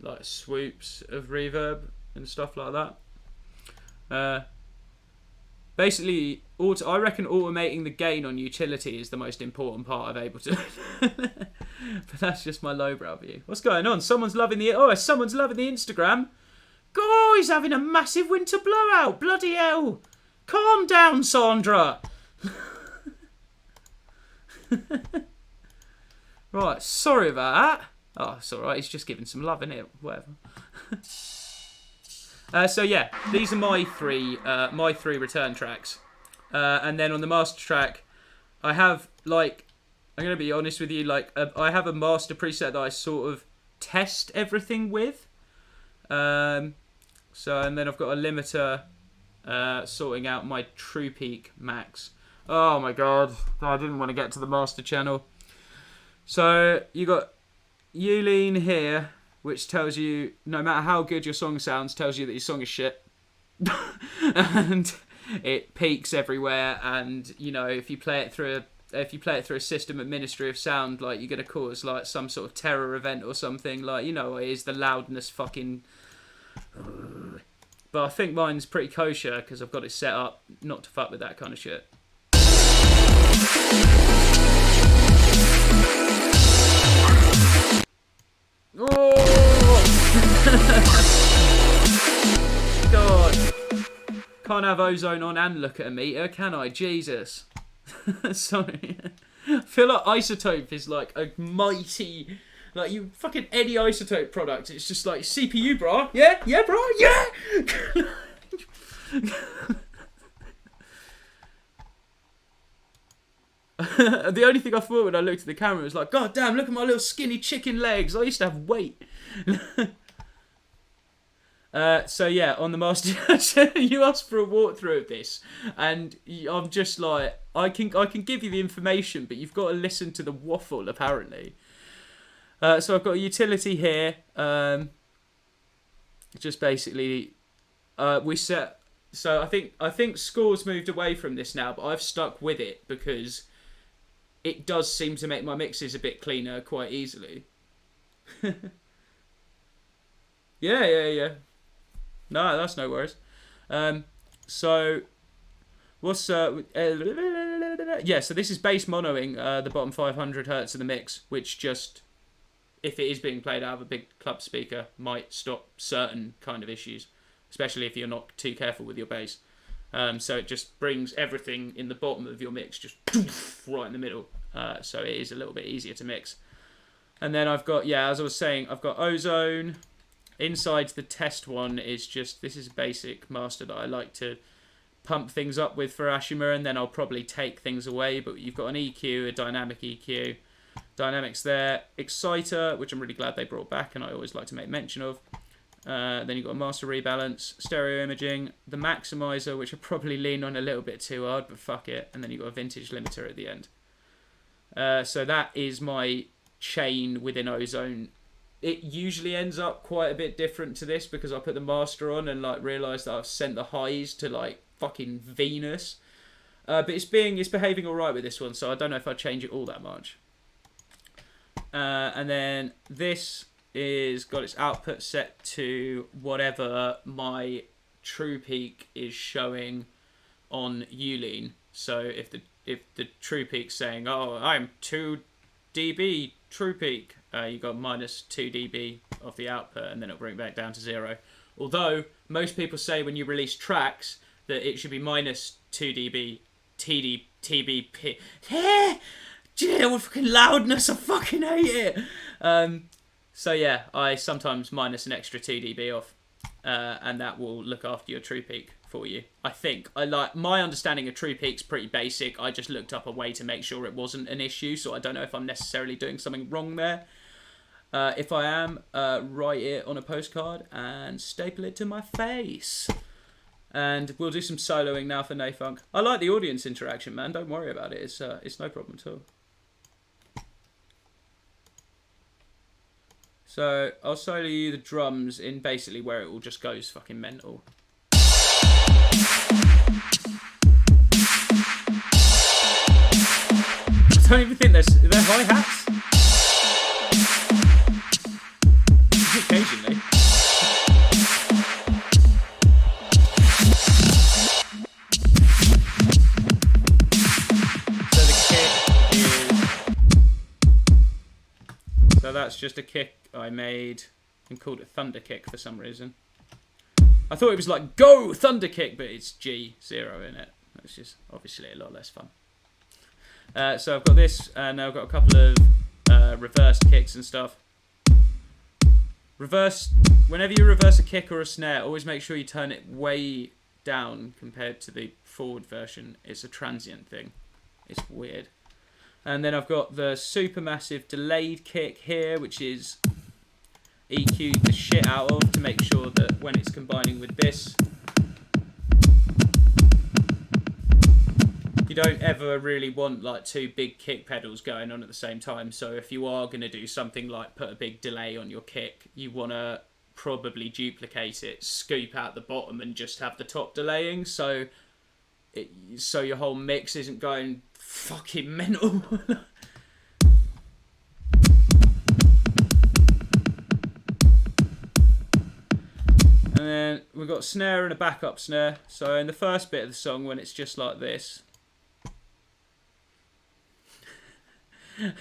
like swoops of reverb and stuff like that. Basically, I reckon automating the gain on utility is the most important part of Ableton. But that's just my lowbrow view. What's going on? Someone's loving the Instagram. God, he's having a massive winter blowout. Bloody hell. Calm down, Sandra. Right, sorry about that. Oh, it's alright, he's just giving some love, innit? Whatever. So yeah, these are my three return tracks. And then on the master track, I have, like, I'm going to be honest with you, like, I have a master preset that I sort of test everything with. And then I've got a limiter sorting out my True Peak Max. Oh my god, I didn't want to get to the master channel. So you got Uline here, which tells you no matter how good your song sounds, tells you that your song is shit. And it peaks everywhere, and you know, if you play it through a system at Ministry of Sound, like, you're gonna cause like some sort of terror event or something, like, you know, it is the loudness fucking. But I think mine's pretty kosher because I've got it set up not to fuck with that kind of shit. Oh! God. Can't have ozone on and look at a meter, can I? Jesus. Sorry. I feel like Isotope is like a mighty... Like, you fucking any Isotope product, it's just like, CPU, bro. Yeah? Yeah, bro? Yeah! The only thing I thought when I looked at the camera was like, God damn, look at my little skinny chicken legs. I used to have weight. So yeah, on the master, you asked for a walkthrough of this, and I'm just like, I can give you the information, but you've got to listen to the waffle apparently. So I've got a utility here. Just basically, we set. So I think Score's moved away from this now, but I've stuck with it because it does seem to make my mixes a bit cleaner quite easily. Yeah. No, that's no worries. So, what's Yeah, so this is bass monoing the bottom 500 hertz of the mix, which just, if it is being played out of a big club speaker, might stop certain kind of issues, especially if you're not too careful with your bass. So it just brings everything in the bottom of your mix just right in the middle. So it is a little bit easier to mix. And then I've got, as I was saying, I've got Ozone. Inside the test one is just, this is a basic master that I like to pump things up with for Ashima, and then I'll probably take things away. But you've got an EQ, a dynamic EQ, dynamics there, exciter, which I'm really glad they brought back, and I always like to make mention of. Then you've got a master rebalance, stereo imaging, the maximizer, which I probably lean on a little bit too hard, but fuck it. And then you've got a vintage limiter at the end. So that is my chain within Ozone. It usually ends up quite a bit different to this because I put the master on and like realise that I've sent the highs to like fucking Venus. But it's behaving alright with this one, so I don't know if I'd change it all that much. And then this is got its output set to whatever my true peak is showing on Ulean. So if the true peak's saying, oh, I'm 2 dB true peak, you got minus 2 dB of the output, and then it'll bring it back down to 0. Although most people say when you release tracks that it should be minus 2 dB TBP. What fucking loudness! I fucking hate it. So yeah, I sometimes minus an extra 2 dB off, and that will look after your true peak for you. I think. My understanding of true peak's pretty basic. I just looked up a way to make sure it wasn't an issue, so I don't know if I'm necessarily doing something wrong there. If I am, write it on a postcard and staple it to my face. And we'll do some soloing now for Nayfunk. I like the audience interaction, man. Don't worry about it. It's no problem at all. So I'll solo you the drums in basically where it all just goes fucking mental. I don't even think they're hi-hats. Occasionally. So the kick is... So that's just a kick I made and called it Thunder Kick for some reason. I thought it was like Go Thunder Kick, but it's G0 in it. It's just obviously a lot less fun. So I've got this, and I've got a couple of reversed kicks and stuff. Whenever you reverse a kick or a snare, always make sure you turn it way down compared to the forward version. It's a transient thing. It's weird. And then I've got the supermassive delayed kick here, which is EQ'd the shit out of to make sure that when it's combining with this, you don't ever really want like 2 big kick pedals going on at the same time. So if you are going to do something like put a big delay on your kick, you want to probably duplicate it, scoop out the bottom and just have the top delaying, so your whole mix isn't going fucking mental. And then we've got snare and a backup snare. So in the first bit of the song, when it's just like this,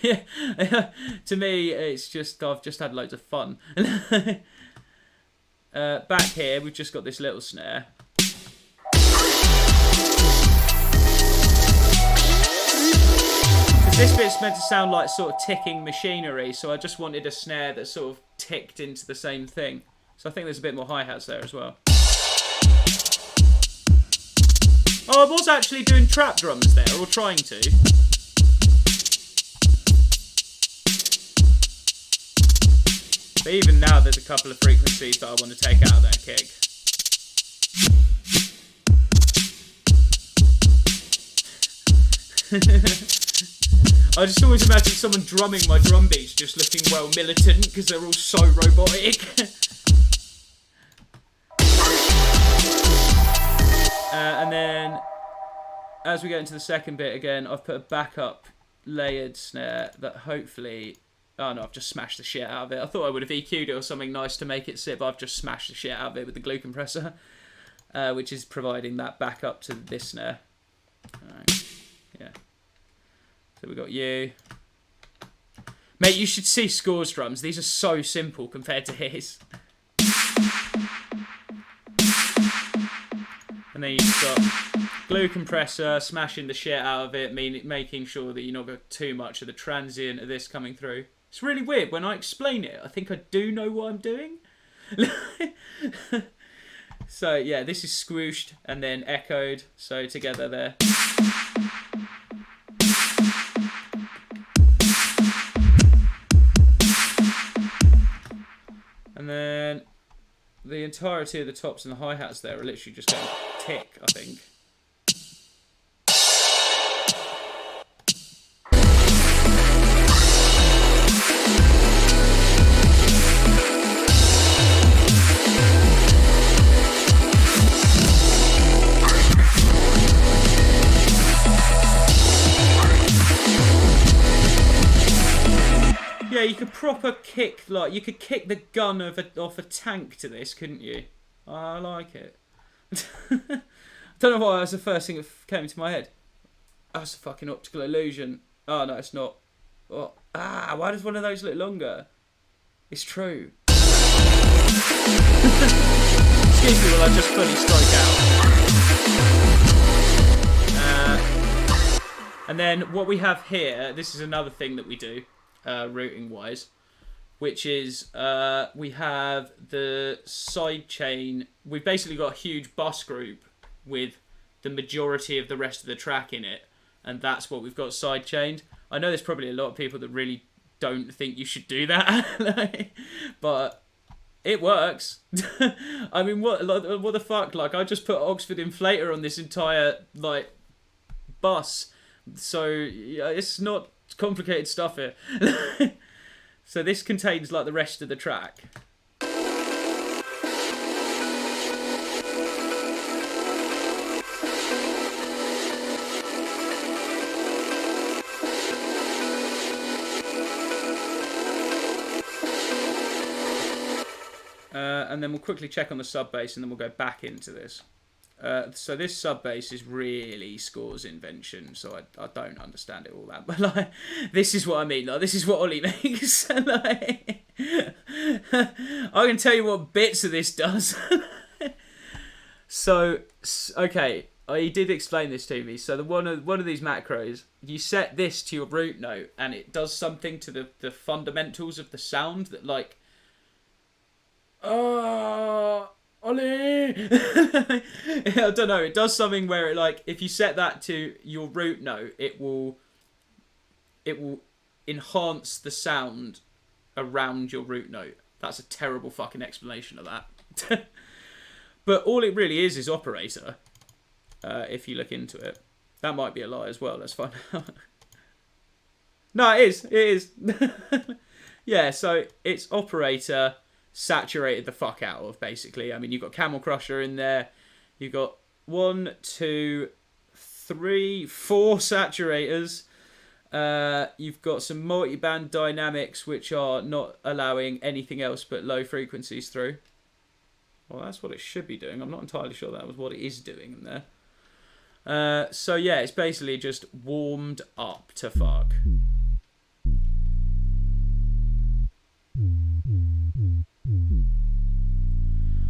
yeah, to me it's just I've just had loads of fun. Back here we've just got this little snare. This bit's meant to sound like sort of ticking machinery, so I just wanted a snare that sort of ticked into the same thing. So I think there's a bit more hi-hats there as well. Oh, I was actually doing trap drums there, or trying to. But even now there's a couple of frequencies that I want to take out of that kick. I just always imagine someone drumming my drum beats just looking well militant because they're all so robotic. And then as we get into the second bit again, I've put a backup layered snare that hopefully... Oh no, I've just smashed the shit out of it. I thought I would have EQ'd it or something nice to make it sit, but I've just smashed the shit out of it with the glue compressor, which is providing that backup to this snare. Yeah. So we got you. Mate, you should see Score's drums. These are so simple compared to his. And then you've got glue compressor, smashing the shit out of it, making sure that you're not got too much of the transient of this coming through. It's really weird. When I explain it, I think I do know what I'm doing. So, yeah, this is squooshed and then echoed. So, together there. And then the entirety of the tops and the hi-hats there are literally just going tick, I think. Yeah, you could proper kick, like, you could kick the gun off a tank to this, couldn't you? I like it. Don't know why that was the first thing that came into my head. That's a fucking optical illusion. Oh, no, it's not. Oh, why does one of those look longer? It's true. Excuse me while I just fully stroke out. And then what we have here, this is another thing that we do. Routing wise, which is we have the side chain. We've basically got a huge bus group with the majority of the rest of the track in it, and that's what we've got side chained. I know there's probably a lot of people that really don't think you should do that, but it works. I mean, what the fuck? Like, I just put Oxford inflator on this entire like bus, so yeah, it's not complicated stuff here. So this contains like the rest of the track. And then we'll quickly check on the sub bass and then we'll go back into this. So this sub bass is really Score's invention, so I don't understand it all that, but like, this is what I mean, like, this is what Ollie makes. Like, I can tell you what bits of this does. So, okay, he did explain this to me. So one of these macros, you set this to your root note and it does something to the fundamentals of the sound that, like, Ollie! I don't know, it does something where it, like, if you set that to your root note, it will enhance the sound around your root note. That's a terrible fucking explanation of that. But all it really is operator, if you look into it. That might be a lie as well, let's find out. No, it is. Yeah, so it's operator saturated the fuck out of, basically. I mean, you've got Camel Crusher in there. You've got 1, 2, 3, 4 saturators. You've got some multi-band dynamics, which are not allowing anything else but low frequencies through. Well, that's what it should be doing. I'm not entirely sure that was what it is doing in there. So yeah, it's basically just warmed up to fuck.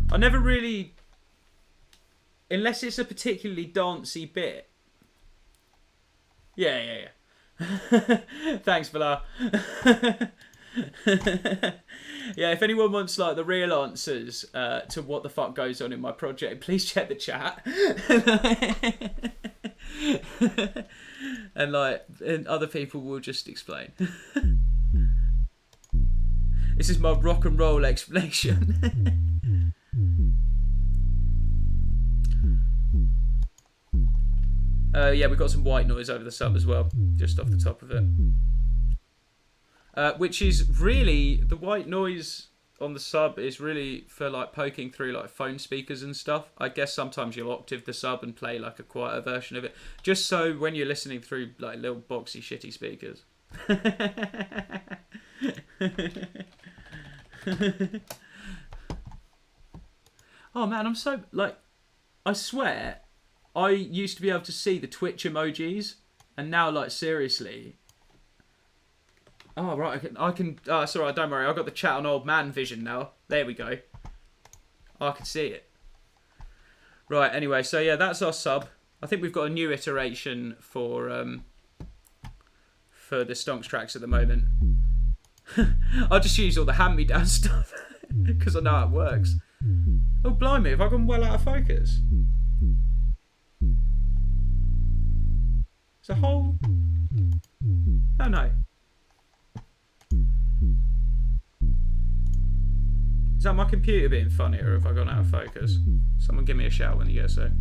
I never really, unless it's a particularly dancey bit. Yeah. Thanks, Bala. Yeah, if anyone wants like the real answers to what the fuck goes on in my project, please check the chat. and other people will just explain. This is my rock and roll explanation. Yeah, we've got some white noise over the sub as well, just off the top of it. Which is really, the white noise on the sub is really for like poking through like phone speakers and stuff. I guess sometimes you'll octave the sub and play like a quieter version of it, just so when you're listening through like little boxy shitty speakers. Oh man, I'm so, like, I swear I used to be able to see the Twitch emojis And now, like, seriously. Oh, right, I can oh, it's alright, don't worry. I've got the chat on old man vision now. There we go. I can see it. Right, anyway, so yeah, that's our sub. I think we've got a new iteration for the Stonks tracks at the moment. I'll just use all the hand-me-down stuff because I know how it works. Oh, blimey, have I gone well out of focus? It's a whole... Oh, no. Is that my computer being funny, or have I gone out of focus? Someone give me a shout when you get a sec.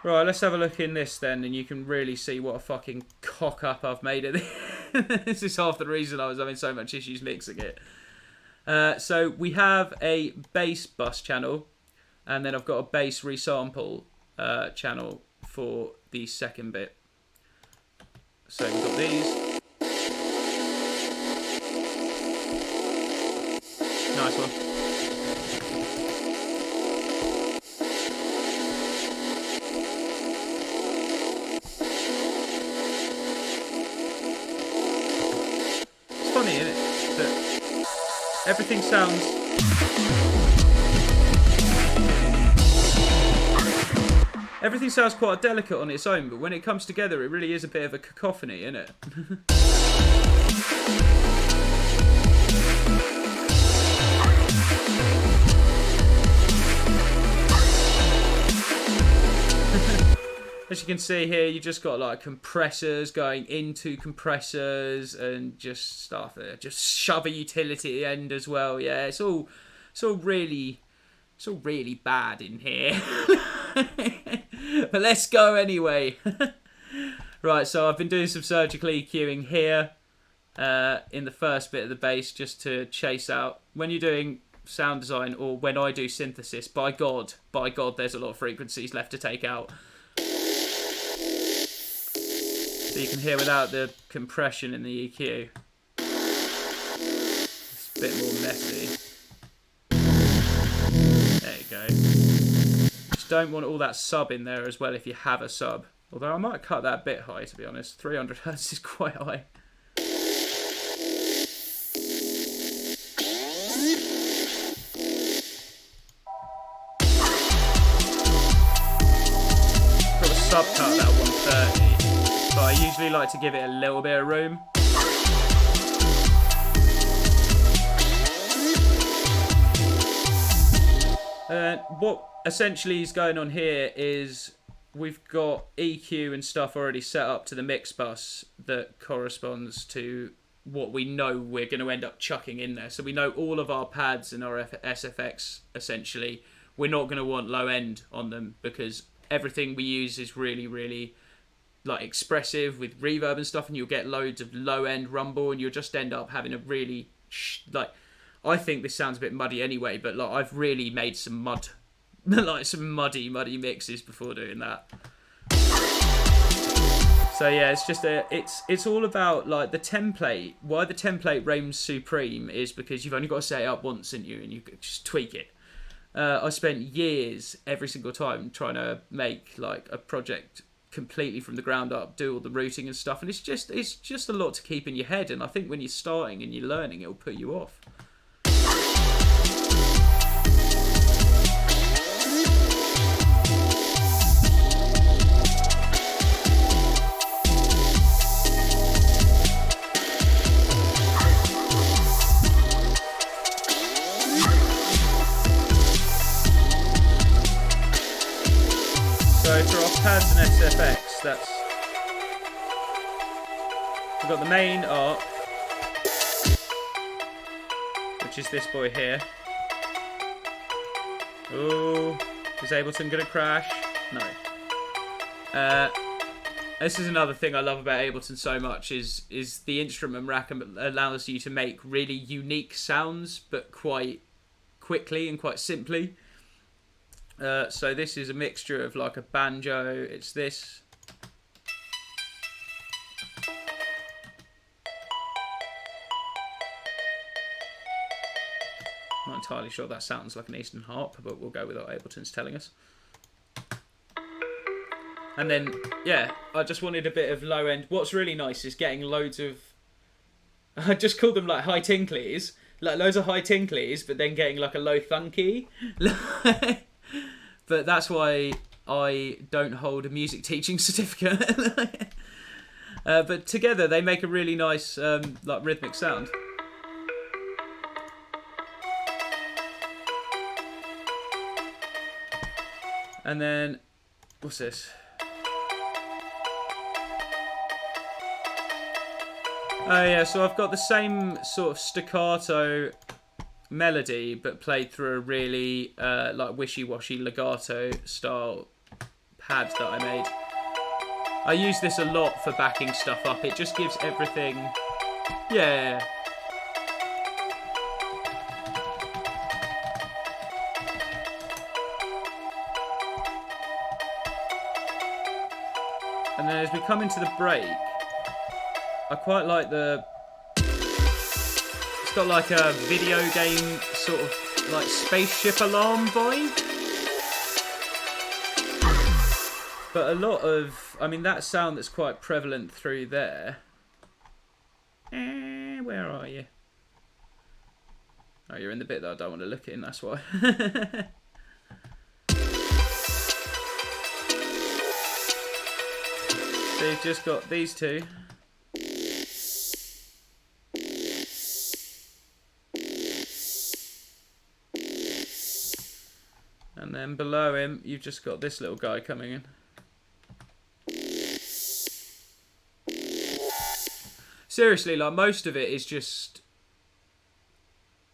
Right, let's have a look in this then, and you can really see what a fucking cock up I've made it. This is half the reason I was having so much issues mixing it. So we have a bass bus channel, and then I've got a bass resample channel for the second bit. So we've got these. Nice one. Funny, isn't it? That everything sounds... Everything sounds quite delicate on its own, but when it comes together, it really is a bit of a cacophony, isn't it? As you can see here, you just got like compressors going into compressors and just stuff there. Just shove a utility at the end as well. Yeah, it's all really bad in here. But let's go anyway. Right, so I've been doing some surgical EQing here in the first bit of the bass just to chase out. When you're doing sound design or when I do synthesis, by God, there's a lot of frequencies left to take out. So you can hear without the compression in the EQ. It's a bit more messy. There you go. Just don't want all that sub in there as well if you have a sub. Although I might cut that a bit high, to be honest. 300 Hz is quite high. Got a sub cut that 130. But I usually like to give it a little bit of room. What essentially is going on here is we've got EQ and stuff already set up to the mix bus that corresponds to what we know we're going to end up chucking in there. So we know all of our pads and our SFX, essentially, we're not going to want low end on them because everything we use is really, really like expressive with reverb and stuff, and you'll get loads of low end rumble and you'll just end up having a really like, I think this sounds a bit muddy anyway, but like I've really made some mud like some muddy mixes before doing that. So yeah, it's just it's all about like the template. Why the template reigns supreme is because you've only got to set it up once, and you just tweak it. I spent years every single time trying to make like a project completely from the ground up, do all the routing and stuff, and it's just a lot to keep in your head, and I think when you're starting and you're learning, it'll put you off. So for our pads and SFX, we've got the main arc, which is this boy here. Oh, is Ableton gonna crash? No. This is another thing I love about Ableton so much is the instrument rack allows you to make really unique sounds, but quite quickly and quite simply. So this is a mixture of like a banjo, it's this. Might entirely sure that sounds like an Eastern harp, but we'll go with what Ableton's telling us. And then, yeah, I just wanted a bit of low end. What's really nice is getting loads of... I just call them like high tinklies. Like loads of high tinklies, but then getting like a low thunky. But that's why I don't hold a music teaching certificate. But together they make a really nice like rhythmic sound. And then, what's this? Oh yeah, so I've got the same sort of staccato melody, but played through a really like wishy-washy legato style pad that I made. I use this a lot for backing stuff up. It just gives everything... Yeah. And then as we come into the break, I quite like the... It's got like a video game sort of like spaceship alarm vibe. But a lot of... I mean, that sound that's quite prevalent through there... where are you? Oh, you're in the bit that I don't want to look in, that's why. So you've just got these two. And then below him, you've just got this little guy coming in. Seriously, like most of it is just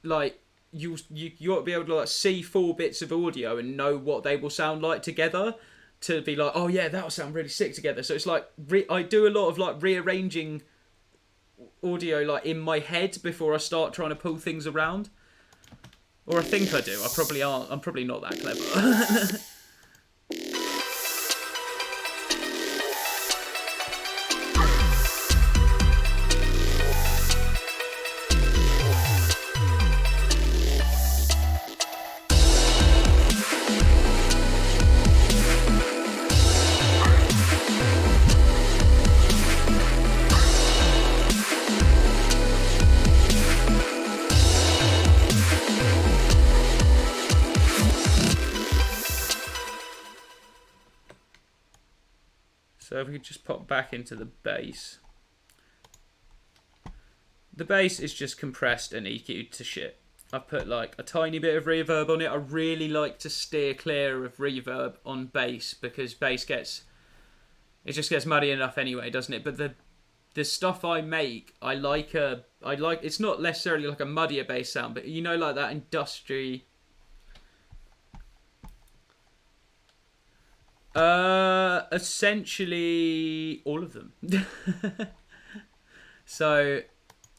like you ought to be able to like see 4 bits of audio and know what they will sound like together to be like, oh yeah, that'll sound really sick together. So it's like I do a lot of like rearranging audio like in my head before I start trying to pull things around. Or I think I do. I probably aren't. I'm probably not that clever. So if we could just pop back into the bass. The bass is just compressed and EQ'd to shit. I've put like a tiny bit of reverb on it. I really like to steer clear of reverb on bass because bass it just gets muddy enough anyway, doesn't it? But the stuff I make, I like it's not necessarily like a muddier bass sound, but you know, like that industry. Essentially all of them. So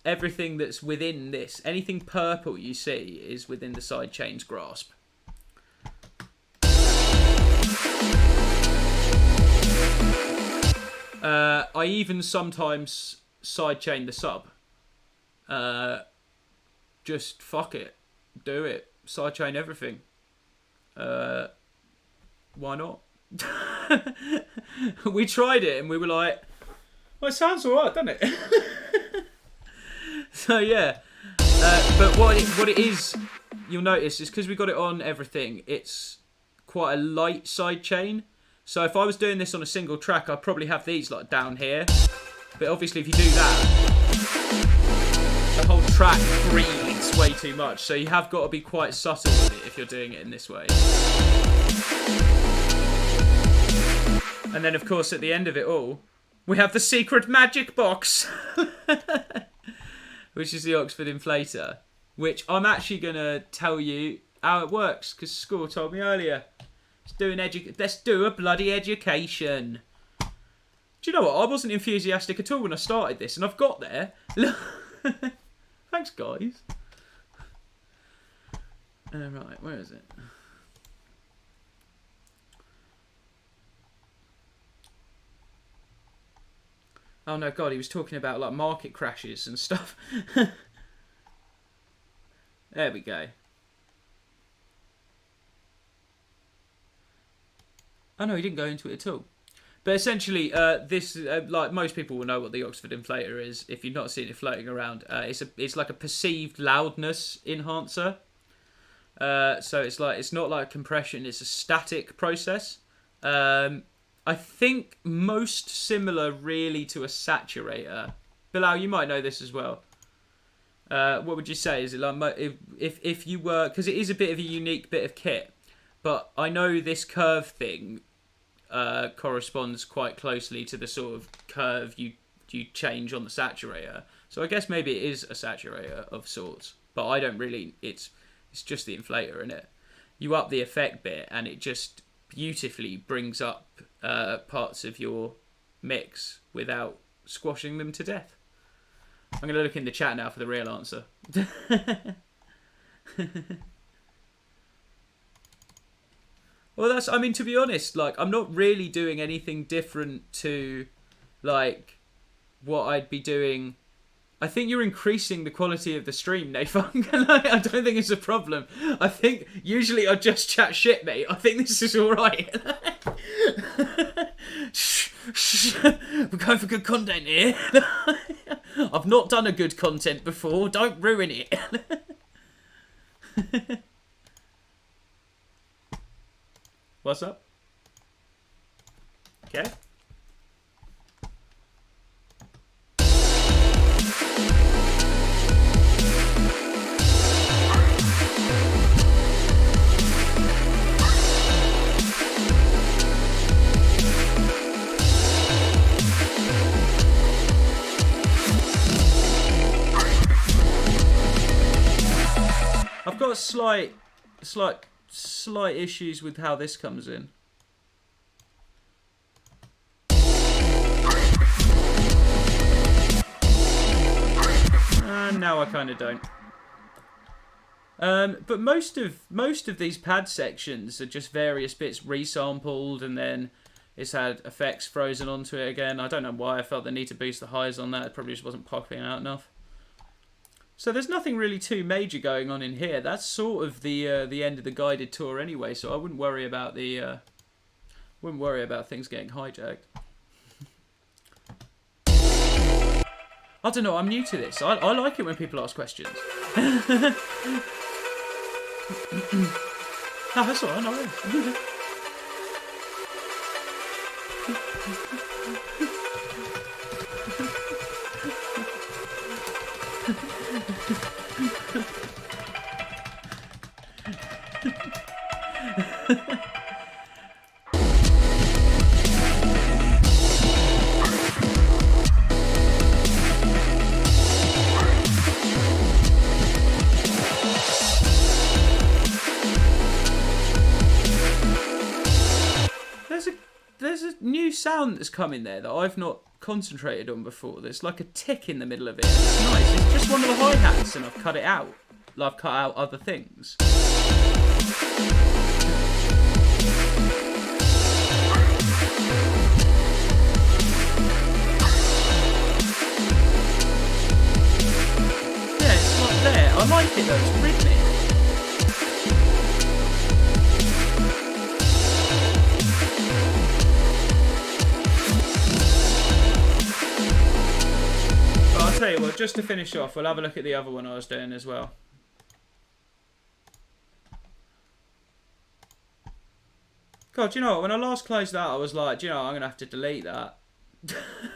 everything that's within this, anything purple you see is within the sidechain's grasp. I even sometimes sidechain the sub. Just fuck it. Do it. Sidechain everything. Why not? We tried it and we were like, well, it sounds alright, doesn't it? So yeah, but what it is, you'll notice, is because we got it on everything, it's quite a light side chain. So if I was doing this on a single track, I'd probably have these like down here. But obviously if you do that, the whole track breathes way too much. So you have got to be quite subtle with it if you're doing it in this way. And then, of course, at the end of it all, we have the secret magic box, which is the Oxford inflator, which I'm actually going to tell you how it works, because school told me earlier. Let's do a bloody education. Do you know what? I wasn't enthusiastic at all when I started this, and I've got there. Thanks, guys. Right, where is it? Oh no, God, he was talking about like market crashes and stuff. There we go. Oh no, he didn't go into it at all. But essentially, this like most people will know what the Oxford inflator is. If you've not seen it floating around, it's like a perceived loudness enhancer. So it's not like compression; it's a static process. I think most similar really to a saturator. Bilal, you might know this as well. What would you say? Is it like if you were, because it is a bit of a unique bit of kit, but I know this curve thing corresponds quite closely to the sort of curve you change on the saturator. So I guess maybe it is a saturator of sorts, but I don't really. It's just the inflator in it. You up the effect bit, and it just beautifully brings up parts of your mix without squashing them to death. I'm going to look in the chat now for the real answer. Well, I mean, to be honest, like, I'm not really doing anything different to, like, what I'd be doing. I think you're increasing the quality of the stream, Nathan. I don't think it's a problem. I think usually I just chat shit, mate. I think this is alright. We're going for good content here. I've not done a good content before. Don't ruin it. What's up? Okay. I've got slight issues with how this comes in. And now I kind of don't. But most of these pad sections are just various bits resampled, and then it's had effects frozen onto it again. I don't know why I felt the need to boost the highs on that. It probably just wasn't popping out enough. So there's nothing really too major going on in here. That's sort of the end of the guided tour anyway. So I wouldn't worry about things getting hijacked. I don't know. I'm new to this. I like it when people ask questions. No, that's all right. No. There's a new sound that's come in there that I've not concentrated on before. There's like a tick in the middle of it. It's nice. It's just one of the hi-hats, and I've cut it out. I've cut out other things. Yeah, it's like there. I like it though. It's rhythmic. I'll tell you what, just to finish off, we'll have a look at the other one I was doing as well. God, do you know what? When I last closed that, I was like, do you know what? I'm going to have to delete that.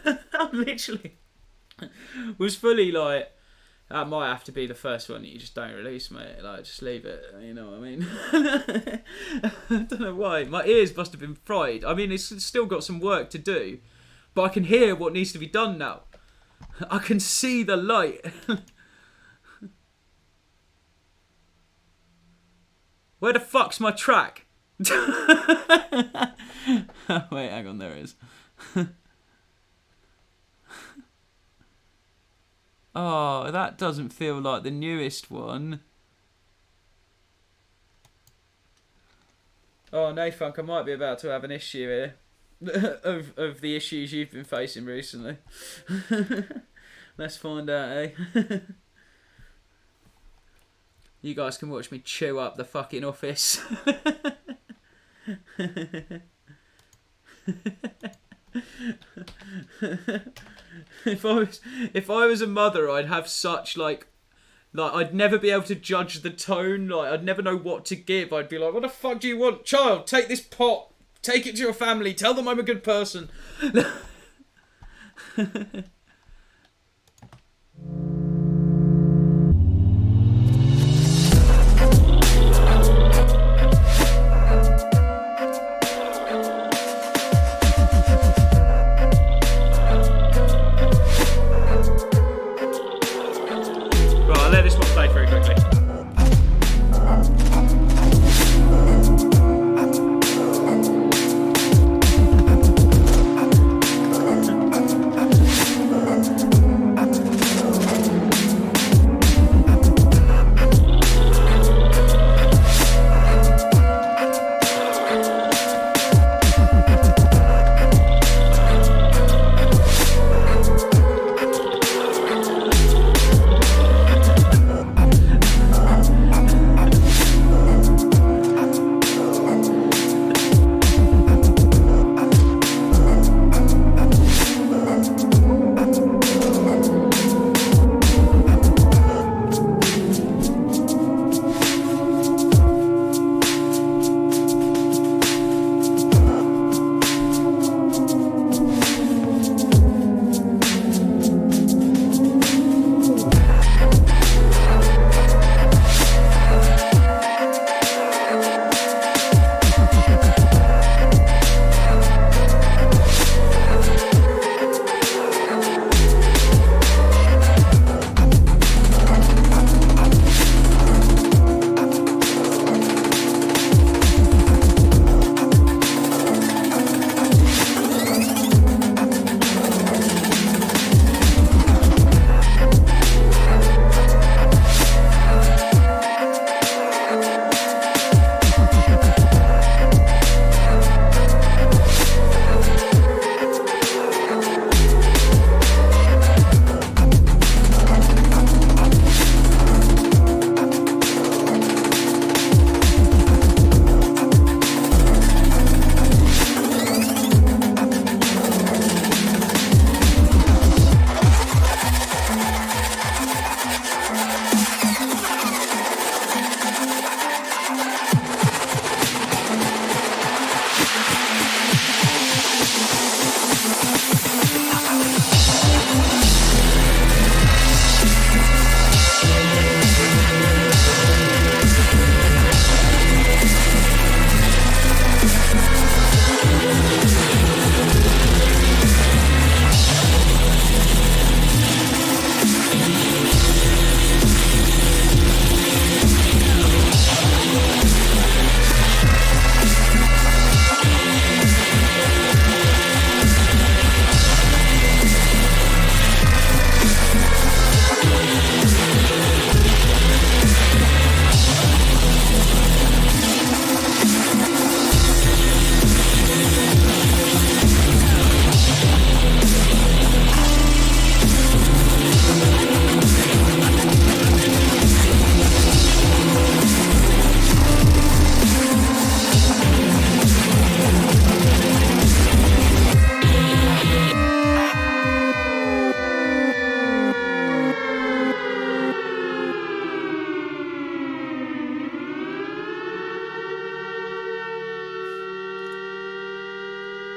I literally was fully like, that might have to be the first one that you just don't release, mate. Like, just leave it. You know what I mean? I don't know why. My ears must have been fried. I mean, it's still got some work to do, but I can hear what needs to be done now. I can see the light. Where the fuck's my track? Wait, hang on, there it is. Oh, that doesn't feel like the newest one. Oh, no, Funk, I might be about to have an issue here. of the issues you've been facing recently. Let's find out, eh? You guys can watch me chew up the fucking office. If I was a mother, I'd have such like I'd never be able to judge the tone. Like I'd never know what to give. I'd be like, "What the fuck do you want, child? Take this pot. Take it to your family. Tell them I'm a good person." I'll let this one play very quickly.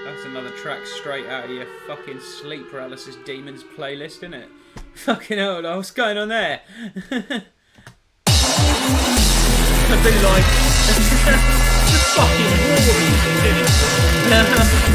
That's another track straight out of your fucking sleep paralysis demons playlist, isn't it? Fucking hell, what's going on there? I do like the fucking war music, isn't it?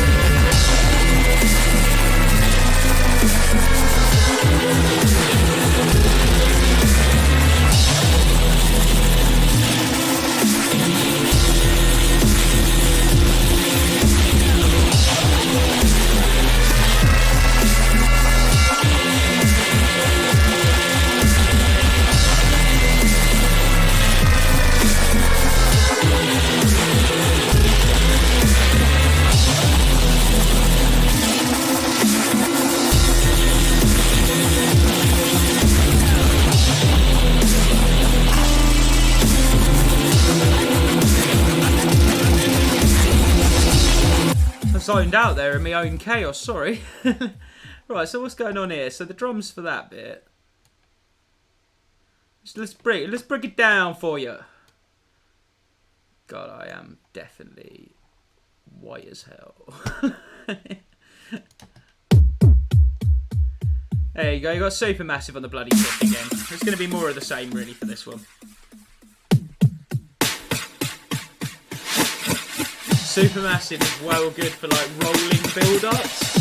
zoned out there in my own chaos, sorry. Right, so what's going on here? So the drums for that bit. Let's break it down for you. God, I am definitely white as hell. There you go, you got Supermassive on the bloody kick again. It's going to be more of the same really for this one. Supermassive is well good for like rolling build-ups.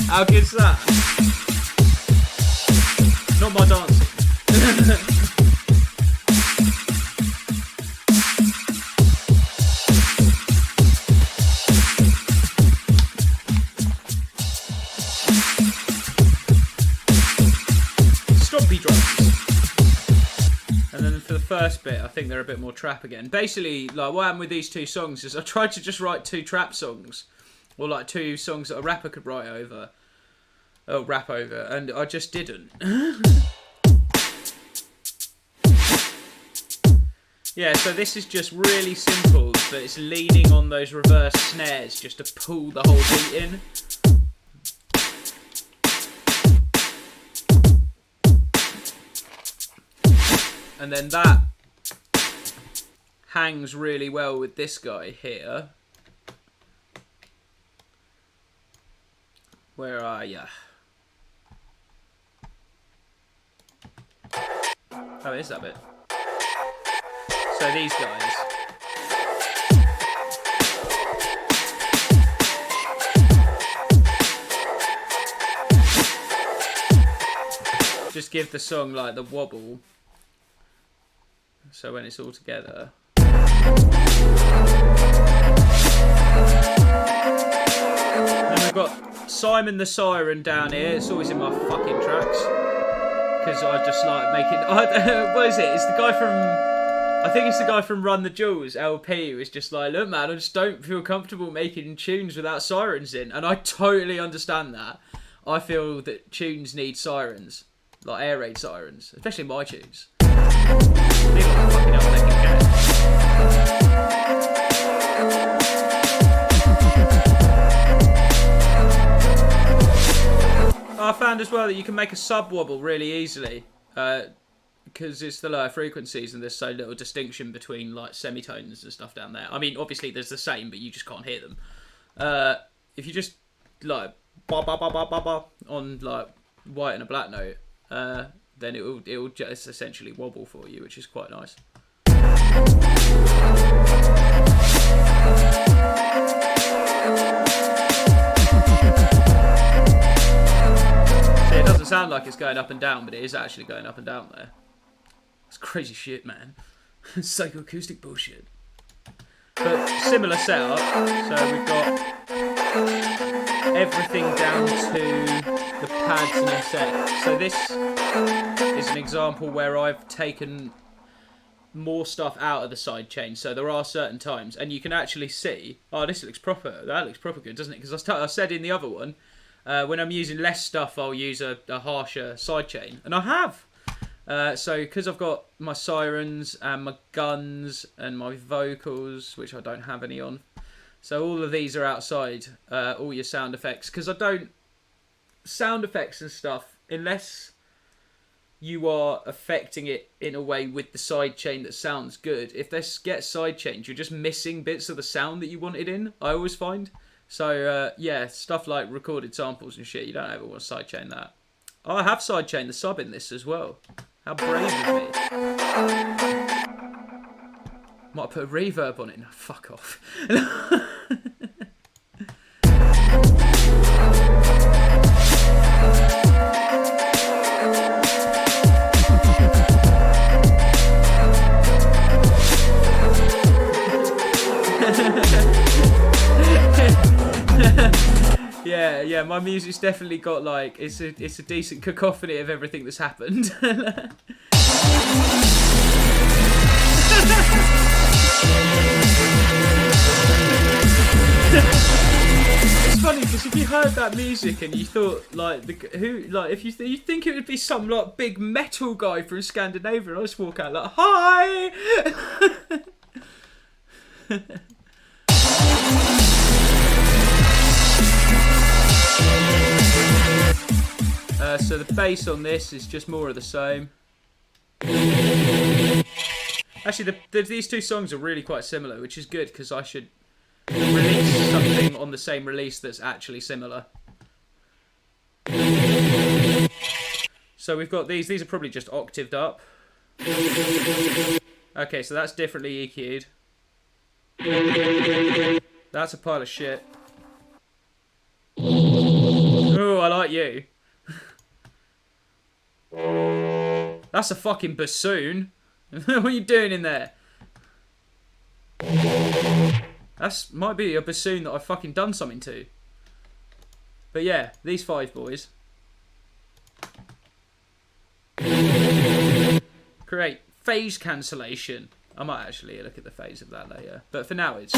How good's that? Not my dancing. Stompy drums. And then for the first bit, I think they're a bit more trap again. Basically, like what happened with these two songs is I tried to just write 2 trap songs, or like 2 songs that a rapper could rap over, and I just didn't. Yeah, so this is just really simple, but it's leaning on those reverse snares just to pull the whole beat in. And then that hangs really well with this guy here. Where are ya? Oh, is that bit? So these guys. Just give the song like the wobble. So when it's all together. Then we've got Simon the Siren down here. It's always in my fucking tracks. Because I just like making... what is it? It's the guy from... I think it's the guy from Run the Jewels, LP, who is just like, look man, I just don't feel comfortable making tunes without sirens in. And I totally understand that. I feel that tunes need sirens. Like air raid sirens. Especially my tunes. I found as well that you can make a sub wobble really easily because it's the lower frequencies and there's so little distinction between like semitones and stuff down there. I mean, obviously there's the same, but you just can't hear them. If you just like ba ba ba ba ba ba on like white and a black note, then it will just essentially wobble for you, which is quite nice. See, it doesn't sound like it's going up and down, but it is actually going up and down there. It's crazy shit, man. Psychoacoustic bullshit. But similar setup. So we've got everything down to the pads and effects. So this is an example where I've taken more stuff out of the sidechain. So there are certain times, and you can actually see, oh, this looks proper. That looks proper good, doesn't it? Because I said in the other one, when I'm using less stuff, I'll use a harsher sidechain, and I have. So because I've got my sirens and my guns and my vocals, which I don't have any on. So all of these are outside, all your sound effects. Because I don't... Sound effects and stuff, unless you are affecting it in a way with the sidechain that sounds good. If this gets sidechained, you're just missing bits of the sound that you wanted in, I always find. So, yeah, stuff like recorded samples and shit, you don't ever want to sidechain that. Oh, I have sidechained the sub in this as well. How brave of me. Might put a reverb on it. No, fuck off. Yeah, my music's definitely got like it's a decent cacophony of everything that's happened. It's funny because if you heard that music and you thought like if you think it would be some like big metal guy from Scandinavia, I just walk out like hi. So the bass on this is just more of the same. Actually, these two songs are really quite similar, which is good because I should release something on the same release that's actually similar. So we've got these. These are probably just octaved up. Okay, so that's differently EQ'd. That's a pile of shit. Oh, I like you. That's a fucking bassoon. What are you doing in there? That's might be a bassoon that I've fucking done something to. But yeah, these 5 boys. Create phase cancellation. I might actually look at the phase of that later. But for now it's...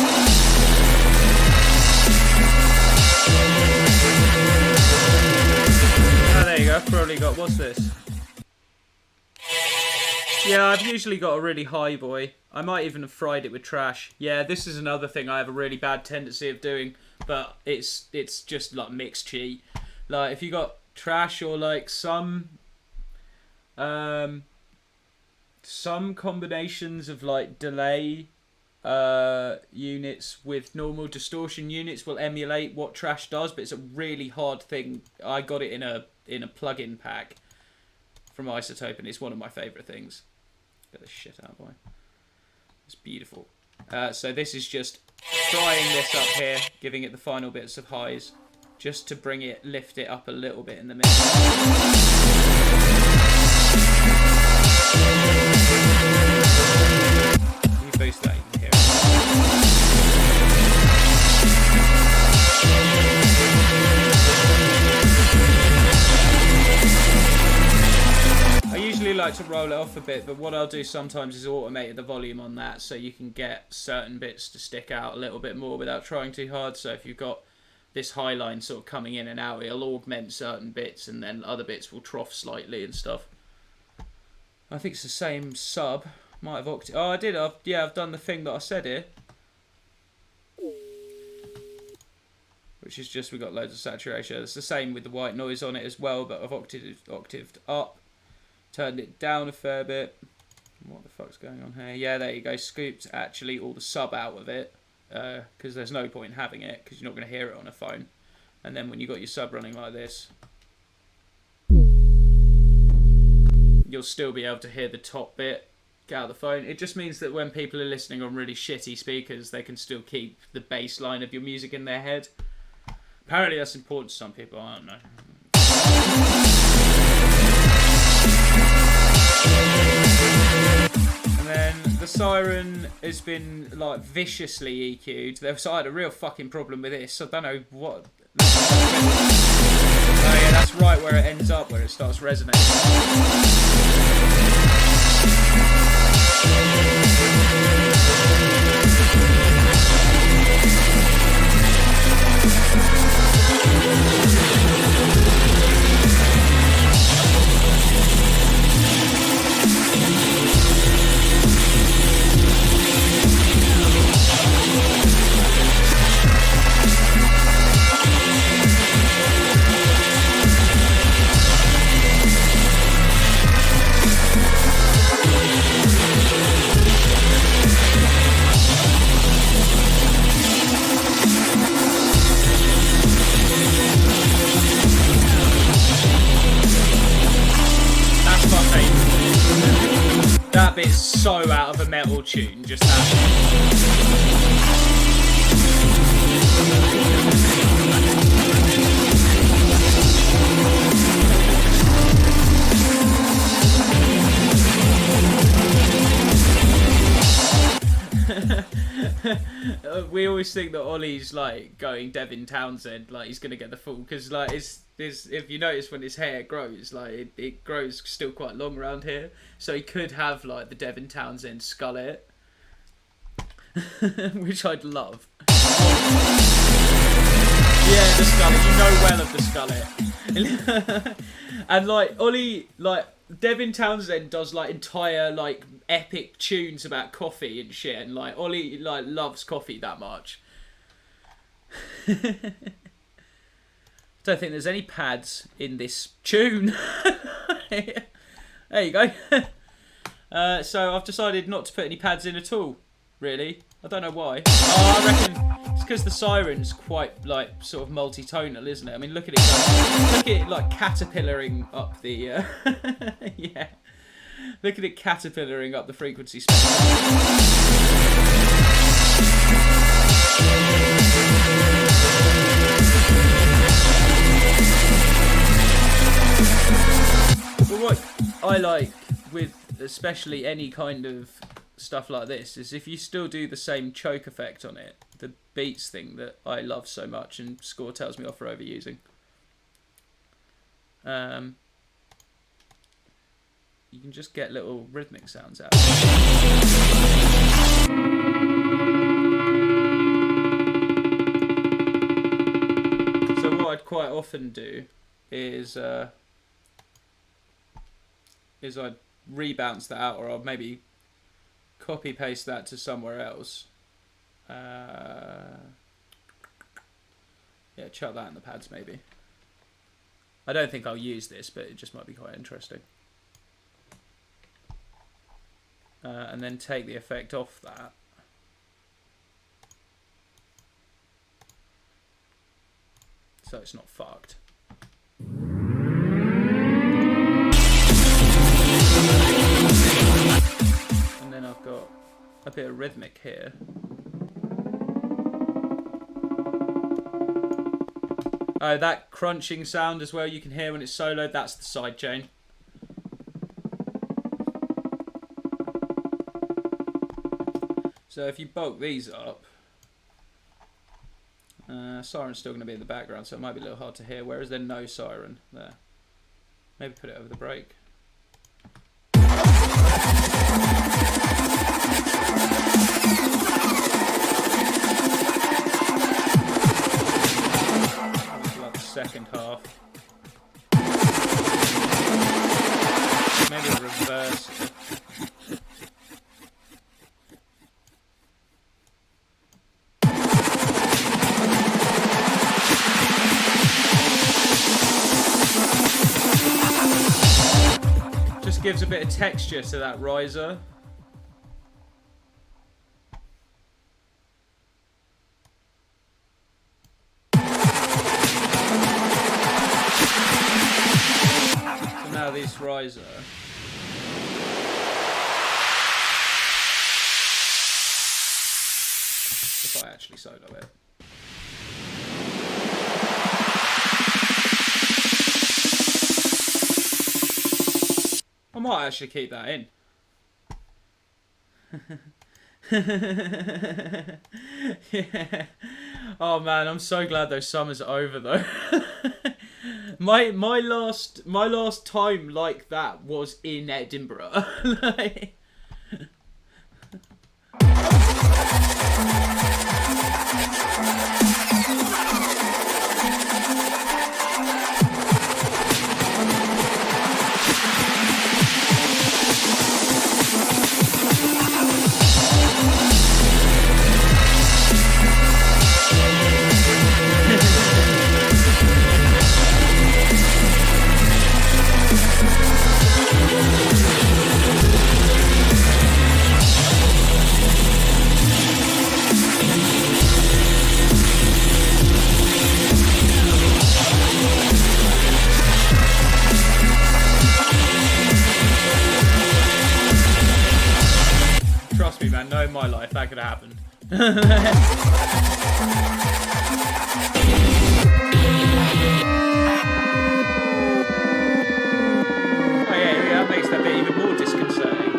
Oh, there you go. I've probably got... What's this? Yeah, I've usually got a really high boy. I might even have fried it with trash. Yeah, this is another thing I have a really bad tendency of doing, but it's just like mix cheat. Like if you got trash or like some combinations of like delay units with normal distortion units will emulate what trash does, but it's a really hard thing. I got it in a plugin pack from Isotope, and it's one of my favourite things. Get this shit out, boy. It's beautiful. So this is just frying this up here, giving it the final bits of highs, just to lift it up a little bit in the middle. You boost that, you can hear it. I usually like to roll it off a bit, but what I'll do sometimes is automate the volume on that so you can get certain bits to stick out a little bit more without trying too hard. So if you've got this high line sort of coming in and out, it'll augment certain bits and then other bits will trough slightly and stuff. I think it's the same sub. Might have octave. Oh, I did. I've done the thing that I said here. Which is just, we got loads of saturation. It's the same with the white noise on it as well, but I've octaved up. Turned it down a fair bit. What the fuck's going on here? Yeah, there you go. Scooped actually all the sub out of it. Because there's no point in having it, because you're not going to hear it on a phone. And then when you've got your sub running like this, you'll still be able to hear the top bit out of the phone. It just means that when people are listening on really shitty speakers, they can still keep the bass line of your music in their head. Apparently that's important to some people. I don't know. And then the siren has been like viciously EQ'd. So I had a real fucking problem with this. I don't know what. Oh yeah, that's right where it ends up, where it starts resonating. That bit's so out of a metal tune, just we always think that Ollie's like going Devin Townsend, like he's gonna get the full, because like it's if you notice when his hair grows, like it grows still quite long around here, so he could have like the Devin Townsend skullet, which I'd love. Yeah, the skullet, you know well of the skullet. And like Ollie, like Devin Townsend does like entire like epic tunes about coffee and shit, and like Ollie like loves coffee that much. Don't think there's any pads in this tune. There you go. So I've decided not to put any pads in at all, really. I don't know why. Oh, I reckon it's because the siren's quite, like, sort of multi-tonal, isn't it? I mean, look at it go. Look at it, like, caterpillaring up the... yeah. Look at it caterpillaring up the frequency spectrum. But what I like with especially any kind of stuff like this is if you still do the same choke effect on it, the beats thing that I love so much and Score tells me off for overusing. You can just get little rhythmic sounds out. So what I'd quite often do is I'd rebounce that out, or I'll maybe copy paste that to somewhere else. Yeah, chuck that in the pads maybe. I don't think I'll use this, but it just might be quite interesting. And then take the effect off that. So it's not fucked. And then I've got a bit of rhythmic here. Oh, that crunching sound as well you can hear when it's soloed, that's the sidechain. So if you bulk these up, siren's still going to be in the background, so it might be a little hard to hear, whereas there's no siren there. Maybe put it over the break. Like the second half. Maybe reverse it. Gives a bit of texture to that riser. So now this riser. If I actually solo it. I might actually keep that in. Yeah. Oh man, I'm so glad those summers are over though. my last time like that was in Edinburgh. Like... Trust me, man, know in my life that could have happened. Oh yeah, that makes that bit even more disconcerting.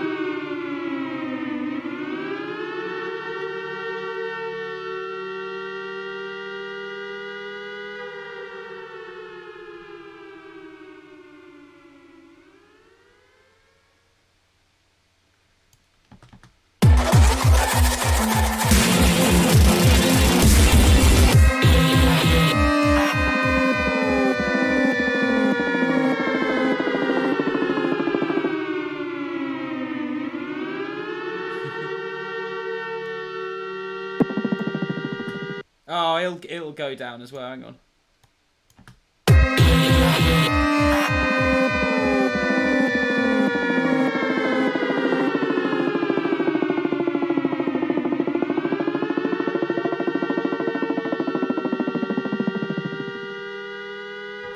Oh, it'll go down as well. Hang on.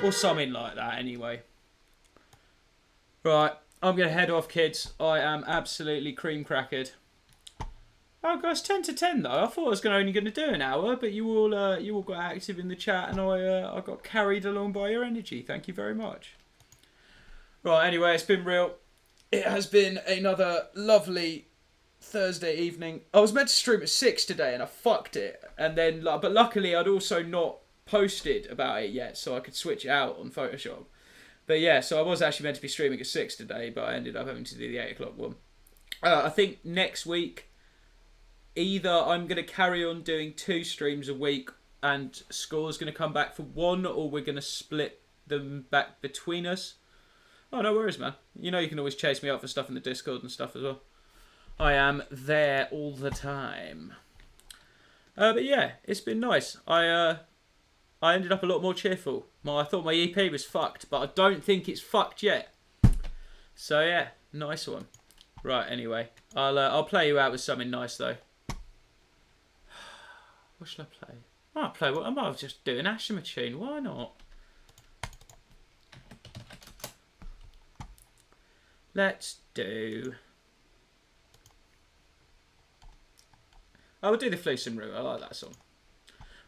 Or something like that, anyway. Right, I'm going to head off, kids. I am absolutely cream crackered. Oh, guys, 10 to 10 though. I thought I was only going to do an hour, but you all got active in the chat, and I got carried along by your energy. Thank you very much. Right, anyway, it's been real. It has been another lovely Thursday evening. I was meant to stream at 6 today, and I fucked it. And then, but luckily, I'd also not posted about it yet, so I could switch it out on Photoshop. But yeah, so I was actually meant to be streaming at 6 today, but I ended up having to do the 8 o'clock one. I think next week, either I'm going to carry on doing 2 streams a week and Score's going to come back for 1, or we're going to split them back between us. Oh, no worries, man. You know you can always chase me up for stuff in the Discord and stuff as well. I am there all the time. But yeah, it's been nice. I ended up a lot more cheerful. I thought my EP was fucked, but I don't think it's fucked yet. So yeah, nice one. Right, anyway, I'll play you out with something nice though. What should I play? I might just do an Ashima tune. Why not? Let's do... I will do the Fleecing Route. I like that song.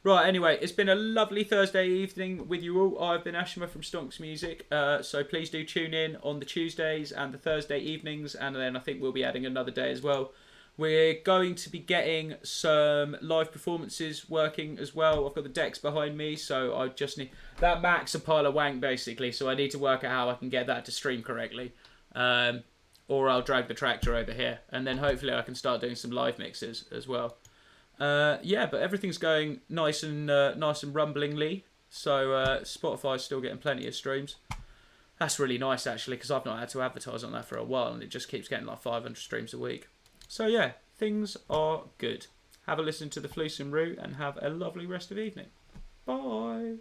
Right, anyway, it's been a lovely Thursday evening with you all. I've been Ashima from Stonks Music, so please do tune in on the Tuesdays and the Thursday evenings, and then I think we'll be adding another day as well. We're going to be getting some live performances working as well. I've got the decks behind me, so I just need... That Mac's a pile of wank, basically, so I need to work out how I can get that to stream correctly. Or I'll drag the tractor over here, and then hopefully I can start doing some live mixes as well. Yeah, but everything's going nice and rumblingly. So Spotify's still getting plenty of streams. That's really nice actually, because I've not had to advertise on that for a while, and it just keeps getting like 500 streams a week. So yeah, things are good. Have a listen to the Fleecing Route and have a lovely rest of evening. Bye.